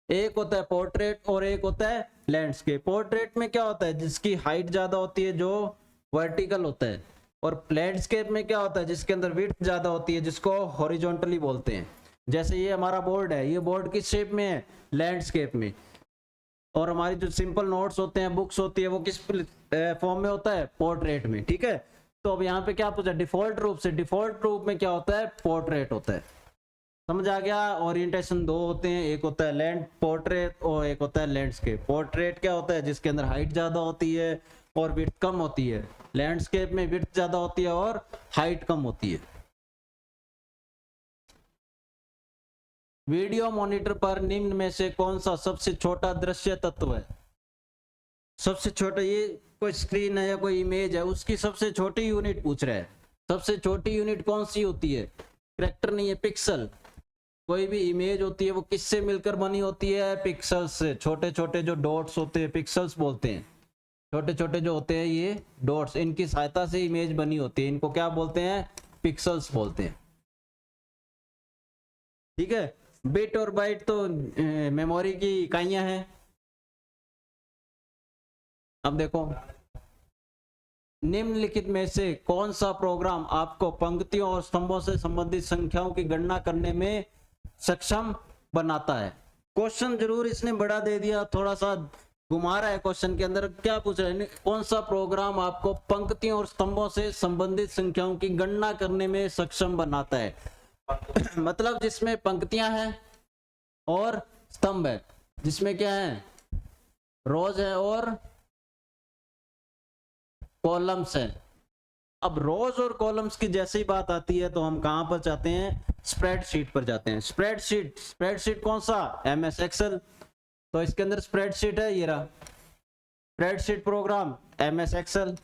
एक होता है पोर्ट्रेट और एक होता है लैंडस्केप। पोर्ट्रेट में क्या होता है, जिसकी हाइट ज्यादा होती है, जो वर्टिकल होता है। और लैंडस्केप में क्या होता है, जिसके अंदर विड्थ ज्यादा होती है, जिसको हॉरिजॉन्टली बोलते हैं। जैसे ये हमारा बोर्ड है, ये बोर्ड किस शेप में है, लैंडस्केप में। और हमारी जो सिंपल नोट्स होते हैं, बुक्स होती है, वो किस फॉर्म में होता है, पोर्ट्रेट में। ठीक है, तो अब यहाँ पे क्या पूछा, डिफॉल्ट रूप से, डिफॉल्ट रूप में क्या होता है, पोर्ट्रेट होता है। समझ आ गया। ओरिएंटेशन दो होते हैं, एक होता है लैंड पोर्ट्रेट और एक होता है लैंडस्केप। पोर्ट्रेट क्या होता है, जिसके अंदर हाइट ज्यादा होती है और विड्थ कम होती है। लैंडस्केप में विड्थ ज्यादा होती है और हाइट कम होती है। वीडियो मॉनिटर पर निम्न में से कौन सा सबसे छोटा दृश्य तत्व है। सबसे छोटा, ये कोई स्क्रीन है या कोई इमेज है, उसकी सबसे छोटी यूनिट पूछ रहा है। सबसे छोटी यूनिट कौन सी होती है, कैरेक्टर नहीं है, पिक्सल। कोई भी इमेज होती है वो किससे मिलकर बनी होती है, पिक्सल्स से। छोटे छोटे जो डॉट्स होते हैं, पिक्सल्स बोलते हैं। छोटे छोटे जो होते हैं ये डॉट्स, इनकी सहायता से इमेज बनी होती है, इनको क्या बोलते हैं, पिक्सल्स बोलते हैं। ठीक है, बिट और बाइट तो मेमोरी की इकाइयां हैं। अब देखो, निम्नलिखित में से कौन सा प्रोग्राम आपको पंक्तियों और स्तंभों से संबंधित संख्याओं की गणना करने में सक्षम बनाता है। क्वेश्चन जरूर इसने बड़ा दे दिया, थोड़ा सा घुमा रहा है क्वेश्चन के अंदर। क्या पूछ रहा है, कौन सा प्रोग्राम आपको पंक्तियों और स्तंभों से संबंधित संख्याओं की गणना करने में सक्षम बनाता है। मतलब जिसमें पंक्तियां हैं और स्तंभ है, जिसमें क्या है, रोज है और कॉलम्स है। अब रोज और कॉलम्स की जैसे ही बात आती है तो हम कहां पर जाते हैं, स्प्रेडशीट पर जाते हैं। स्प्रेडशीट कौन सा, MS एक्सेल। तो इसके अंदर स्प्रेडशीट है, ये रहा स्प्रेडशीट प्रोग्राम, MS एक्सेल।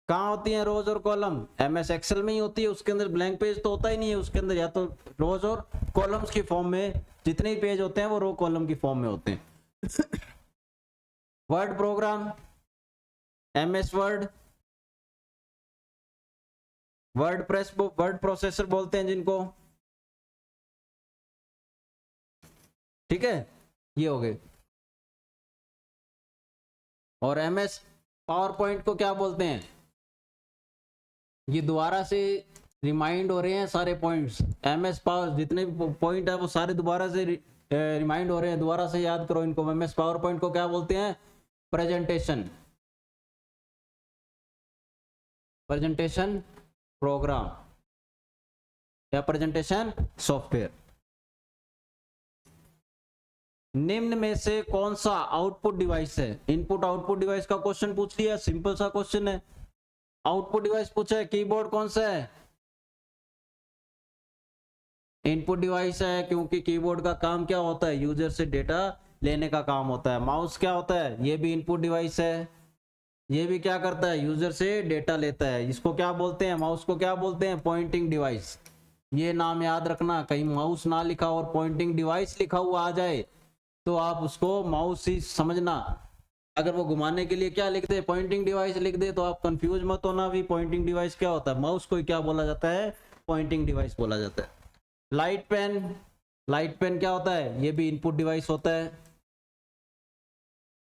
कहाँ होती है रोज और कॉलम, MS एक्सेल में ही होती है। उसके अंदर ब्लैंक पेज तो होता ही नहीं है, उसके अंदर या तो रोज और कॉलम्स की फॉर्म में, जितने भी पेज होते हैं वो रो कॉलम की फॉर्म में होते हैं। Word program, MS Word, word processor बोलते हैं जिनको। ठीक है, ये हो गए। और एमएस पावर पॉइंट को क्या बोलते हैं, ये दोबारा से रिमाइंड हो रहे हैं सारे पॉइंट्स, एमएस पावर जितने भी पॉइंट है वो सारे दोबारा से रिमाइंड हो रहे हैं, दोबारा से याद करो इनको। एमएस पावर पॉइंट को क्या बोलते हैं, प्रेजेंटेशन, प्रेजेंटेशन प्रोग्राम या प्रेजेंटेशन सॉफ्टवेयर। निम्न में से कौन सा आउटपुट डिवाइस है, इनपुट आउटपुट डिवाइस का क्वेश्चन पूछ लिया, सिंपल सा क्वेश्चन है। आउटपुट डिवाइस पूछा है, कीबोर्ड कौन सा है, इनपुट डिवाइस है, क्योंकि कीबोर्ड का काम क्या होता है, यूजर से डेटा लेने का काम होता है। माउस क्या होता है, ये भी इनपुट डिवाइस है, ये भी क्या करता है, यूजर से डेटा लेता है। इसको क्या बोलते हैं, माउस को क्या बोलते हैं, पॉइंटिंग डिवाइस। ये नाम याद रखना, कहीं माउस ना लिखा और पॉइंटिंग डिवाइस लिखा हुआ आ जाए तो आप उसको माउस ही समझना। अगर वो घुमाने के लिए क्या लिख दे, पॉइंटिंग डिवाइस लिख दे, तो आप कंफ्यूज मत होना भी पॉइंटिंग डिवाइस क्या होता है। माउस को क्या बोला जाता है, पॉइंटिंग डिवाइस बोला जाता है। लाइट पेन, लाइट पेन क्या होता है, ये भी इनपुट डिवाइस होता है।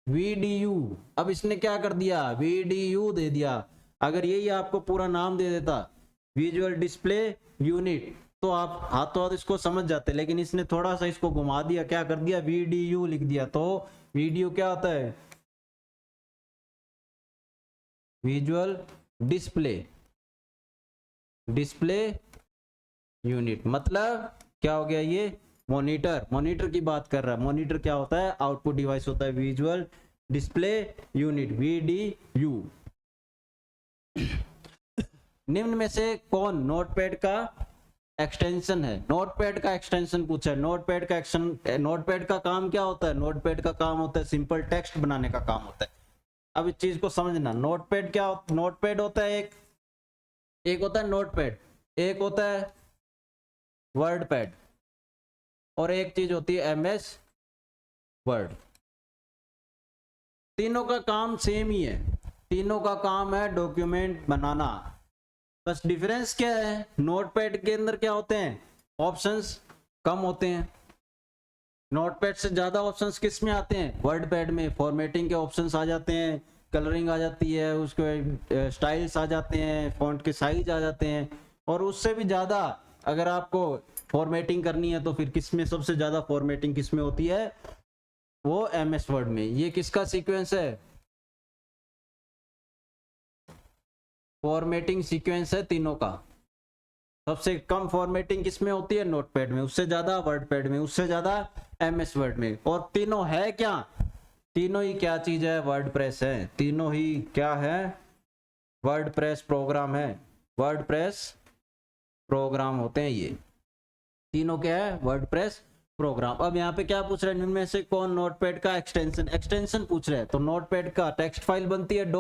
VDU, अब इसने क्या कर दिया, VDU दे दिया। अगर यही आपको पूरा नाम दे देता, विजुअल डिस्प्ले यूनिट, तो आप हाथों हाथ इसको समझ जाते, लेकिन इसने थोड़ा सा इसको घुमा दिया, क्या कर दिया, VDU लिख दिया। तो VDU क्या होता है, विजुअल डिस्प्ले, डिस्प्ले यूनिट, मतलब क्या हो गया, ये मॉनिटर, मॉनिटर की बात कर रहा है। मॉनिटर क्या होता है, आउटपुट डिवाइस होता है, विजुअल डिस्प्ले यूनिट, VDU। निम्न में से कौन नोटपैड का एक्सटेंशन है, नोटपैड का एक्सटेंशन पूछा है। नोटपैड का नोटपैड का काम क्या होता है, नोटपैड का काम होता है सिंपल टेक्स्ट बनाने का काम होता है। अब इस चीज को समझना, नोटपैड क्या, नोटपैड होता है एक होता है नोटपैड, एक होता है वर्ड पैड, और एक चीज होती है MS वर्ड। तीनों का काम सेम ही है, तीनों का काम है डॉक्यूमेंट बनाना। बस डिफरेंस क्या है, नोटपैड के अंदर क्या होते हैं, ऑप्शंस कम होते हैं। नोटपैड से ज्यादा ऑप्शंस किस में आते हैं, वर्ड पैड में। फॉर्मेटिंग के ऑप्शंस आ जाते हैं, कलरिंग आ जाती है, उसके स्टाइल्स आ जाते हैं, फॉन्ट के साइज आ जाते हैं। और उससे भी ज्यादा अगर आपको फॉर्मेटिंग करनी है तो फिर किस में सबसे ज्यादा फॉर्मेटिंग किस में होती है, वो MS वर्ड में। ये किसका सीक्वेंस है, फॉर्मेटिंग सीक्वेंस है तीनों का। सबसे कम फॉर्मेटिंग किसमें होती है, नोटपैड में, उससे ज्यादा वर्ड पैड में, उससे ज्यादा MS वर्ड में। और तीनों है क्या, तीनों ही क्या चीज है, वर्डप्रेस है। तीनों ही क्या है, वर्डप्रेस प्रोग्राम है, वर्डप्रेस प्रोग्राम होते हैं ये तीनों, क्या है, वर्डप्रेस प्रोग्राम। अब यहाँ पे क्या पूछ रहे हैं, इनमें से कौन नोटपैड का एक्सटेंशन पूछ रहे हैं। तो नोटपैड का टेक्स्ट फाइल बनती है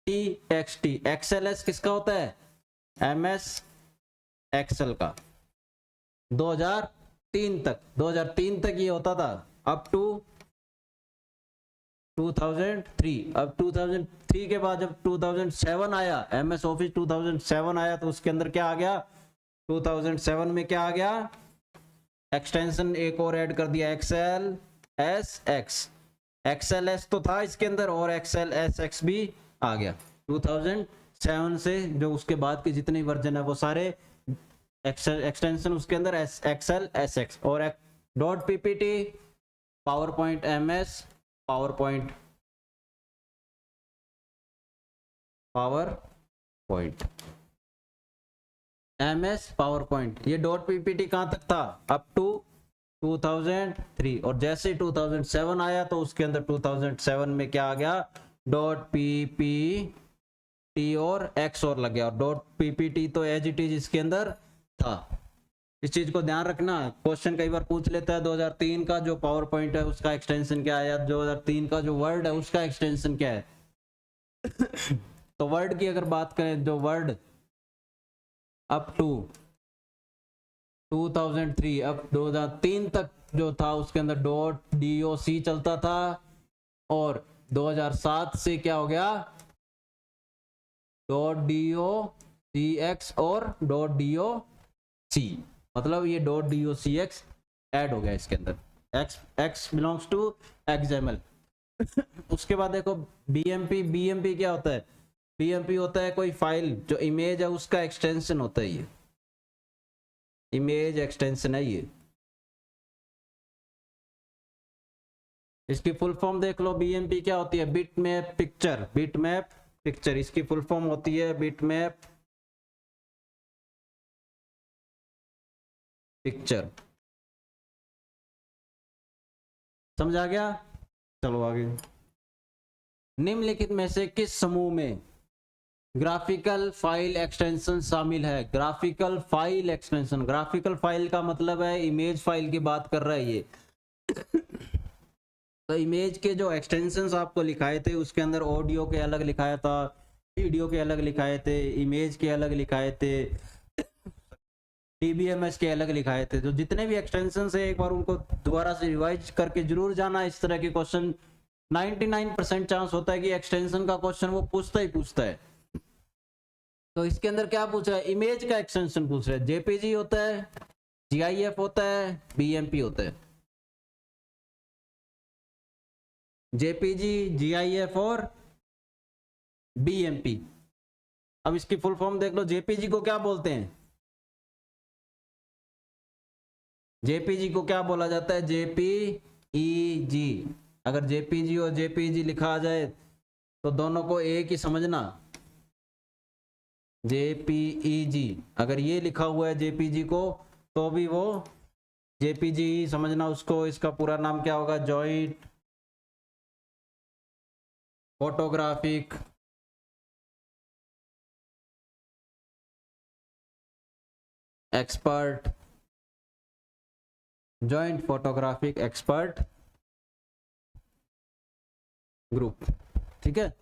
.txt। XLS किसका होता है, MS एक्सेल का। 2003 तक ये होता था, अप टू 2003। अब 2003 के बाद जब 2007 आया, MS ऑफिस 2007 आया, तो उसके अंदर क्या आ गया, 2007 में क्या आ गया, एक्सटेंशन एक और ऐड कर दिया, XLSX। XLS तो था इसके अंदर, और XLSX भी आ गया 2007 से। जो उसके बाद के जितने वर्जन है वो सारे एक्सटेंशन उसके अंदर XLSX। और .ppt, power point MS, power point MS power point. ये .ppt कहां तक था, अप टू 2003। और जैसे 2007 आया तो उसके अंदर 2007 में क्या आ गया, .ppt और X और लग गया, और .ppt तो एज इट इज इसके अंदर था। इस चीज को ध्यान रखना, क्वेश्चन कई बार पूछ लेता है 2003 का जो पावर पॉइंट है उसका एक्सटेंशन क्या है, या 2003 का जो वर्ड है उसका एक्सटेंशन क्या है। तो वर्ड की अगर बात करें, जो वर्ड अप टू 2003, अब 2003 तक जो था उसके अंदर .doc चलता था, और 2007 से क्या हो गया, .docx और .doc, मतलब ये .docx ऐड हो गया इसके अंदर। X belongs to XML। उसके बाद देखो बीएमपी क्या होता है? बीएमपी होता है कोई फाइल जो इमेज है उसका एक्सटेंशन होता है, ये इमेज एक्सटेंशन है ये। इसकी फुल फॉर्म देख लो, बीएमपी क्या होती है? बिटमैप पिक्चर, बिटमैप पिक्चर इसकी फुल फॉर्म होती है बिटमैप पिक्चर। समझ आ गया? चलो आगे। निम्नलिखित में से किस समूह में ग्राफिकल फाइल एक्सटेंशन शामिल है? Graphical file extension, graphical file का मतलब है इमेज फाइल की बात कर रहा है ये। तो इमेज के जो एक्सटेंशंस आपको लिखाए थे उसके अंदर ऑडियो के अलग लिखाया था, वीडियो के अलग लिखाए थे, इमेज के अलग लिखाए थे, DBMS के अलग लिखाए थे। तो जितने भी एक्सटेंशंस है एक बार उनको दोबारा से रिवाइज करके जरूर जाना। इस तरह के क्वेश्चन 99% चांस होता है कि एक्सटेंशन का क्वेश्चन वो पूछता ही पूछता है। तो इसके अंदर क्या पूछ रहा है? इमेज का एक्सटेंशन पूछ रहा है। JPG होता है, GIF होता है, BMP होता है। JPG, GIF और BMP। अब इसकी फुल फॉर्म देख लो। JPG को क्या बोलते हैं? JPG को क्या बोला जाता है? JPEG। अगर JPG और JPEG लिखा आ जाए तो दोनों को एक ही समझना, JPEG। अगर ये लिखा हुआ है JPG को तो भी वो JPG ही समझना उसको। इसका पूरा नाम क्या होगा? Joint photographic expert, joint photographic expert group. ठीक है,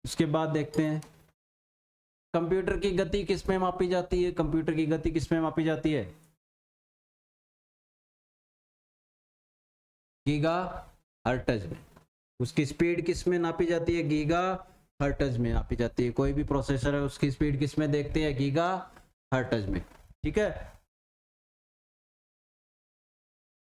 उसके बाद देखते हैं कंप्यूटर की गति किस में मापी जाती है? कंप्यूटर की गति किस में मापी जाती है? गीगा हर्ट्ज में। उसकी स्पीड किस में नापी जाती है? गीगा हर्ट्ज में नापी जाती है। कोई भी प्रोसेसर है उसकी स्पीड किस में देखते हैं? गीगा हर्ट्ज में। ठीक है,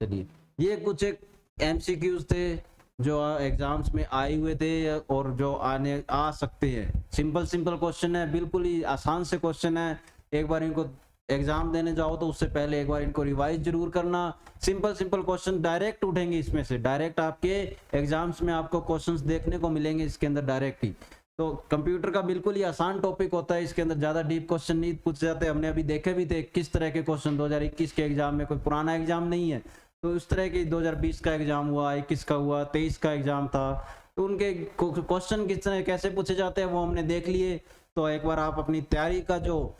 चलिए ये कुछ एक MCQs थे जो एग्जाम्स में आए हुए थे और जो आने आ सकते हैं। सिंपल सिंपल क्वेश्चन है, बिल्कुल ही आसान से क्वेश्चन है। एक बार इनको एग्जाम देने जाओ तो उससे पहले एक बार इनको रिवाइज जरूर करना। सिंपल सिंपल क्वेश्चन डायरेक्ट उठेंगे इसमें से, डायरेक्ट आपके एग्जाम्स में आपको क्वेश्चंस देखने को मिलेंगे इसके अंदर डायरेक्ट ही। तो कंप्यूटर का बिल्कुल ही आसान टॉपिक होता है, इसके अंदर ज्यादा डीप क्वेश्चन नहीं पूछे जाते। हमने अभी देखे भी थे किस तरह के क्वेश्चन 2021 के एग्जाम में, कोई पुराना एग्जाम नहीं है। तो उस तरह के 2020 का एग्जाम हुआ, 21 का हुआ, 23 का एग्जाम था, तो उनके क्वेश्चन किस तरह कैसे पूछे जाते हैं वो हमने देख लिए। तो एक बार आप अपनी तैयारी का जो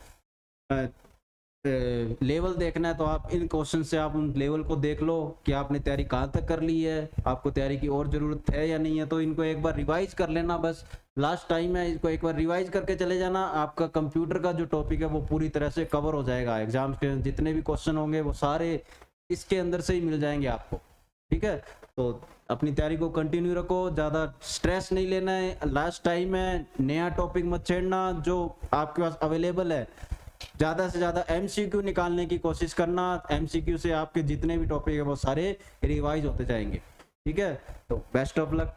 लेवल देखना है तो आप इन क्वेश्चन से आप उन लेवल को देख लो कि आपने तैयारी कहाँ तक कर ली है, आपको तैयारी की और जरूरत है या नहीं है। तो इनको एक बार रिवाइज कर लेना, बस लास्ट टाइम है, इसको एक बार रिवाइज करके चले जाना। आपका कंप्यूटर का जो टॉपिक है वो पूरी तरह से कवर हो जाएगा। एग्जाम के जितने भी क्वेश्चन होंगे वो सारे इसके अंदर से ही मिल जाएंगे आपको। ठीक है, तो अपनी तैयारी को कंटिन्यू रखो, ज्यादा स्ट्रेस नहीं लेना है। लास्ट टाइम है, नया टॉपिक मत छेड़ना, जो आपके पास अवेलेबल है ज्यादा से ज्यादा MCQ निकालने की कोशिश करना। MCQ से आपके जितने भी टॉपिक है वो सारे रिवाइज होते जाएंगे। ठीक है, तो बेस्ट ऑफ लक।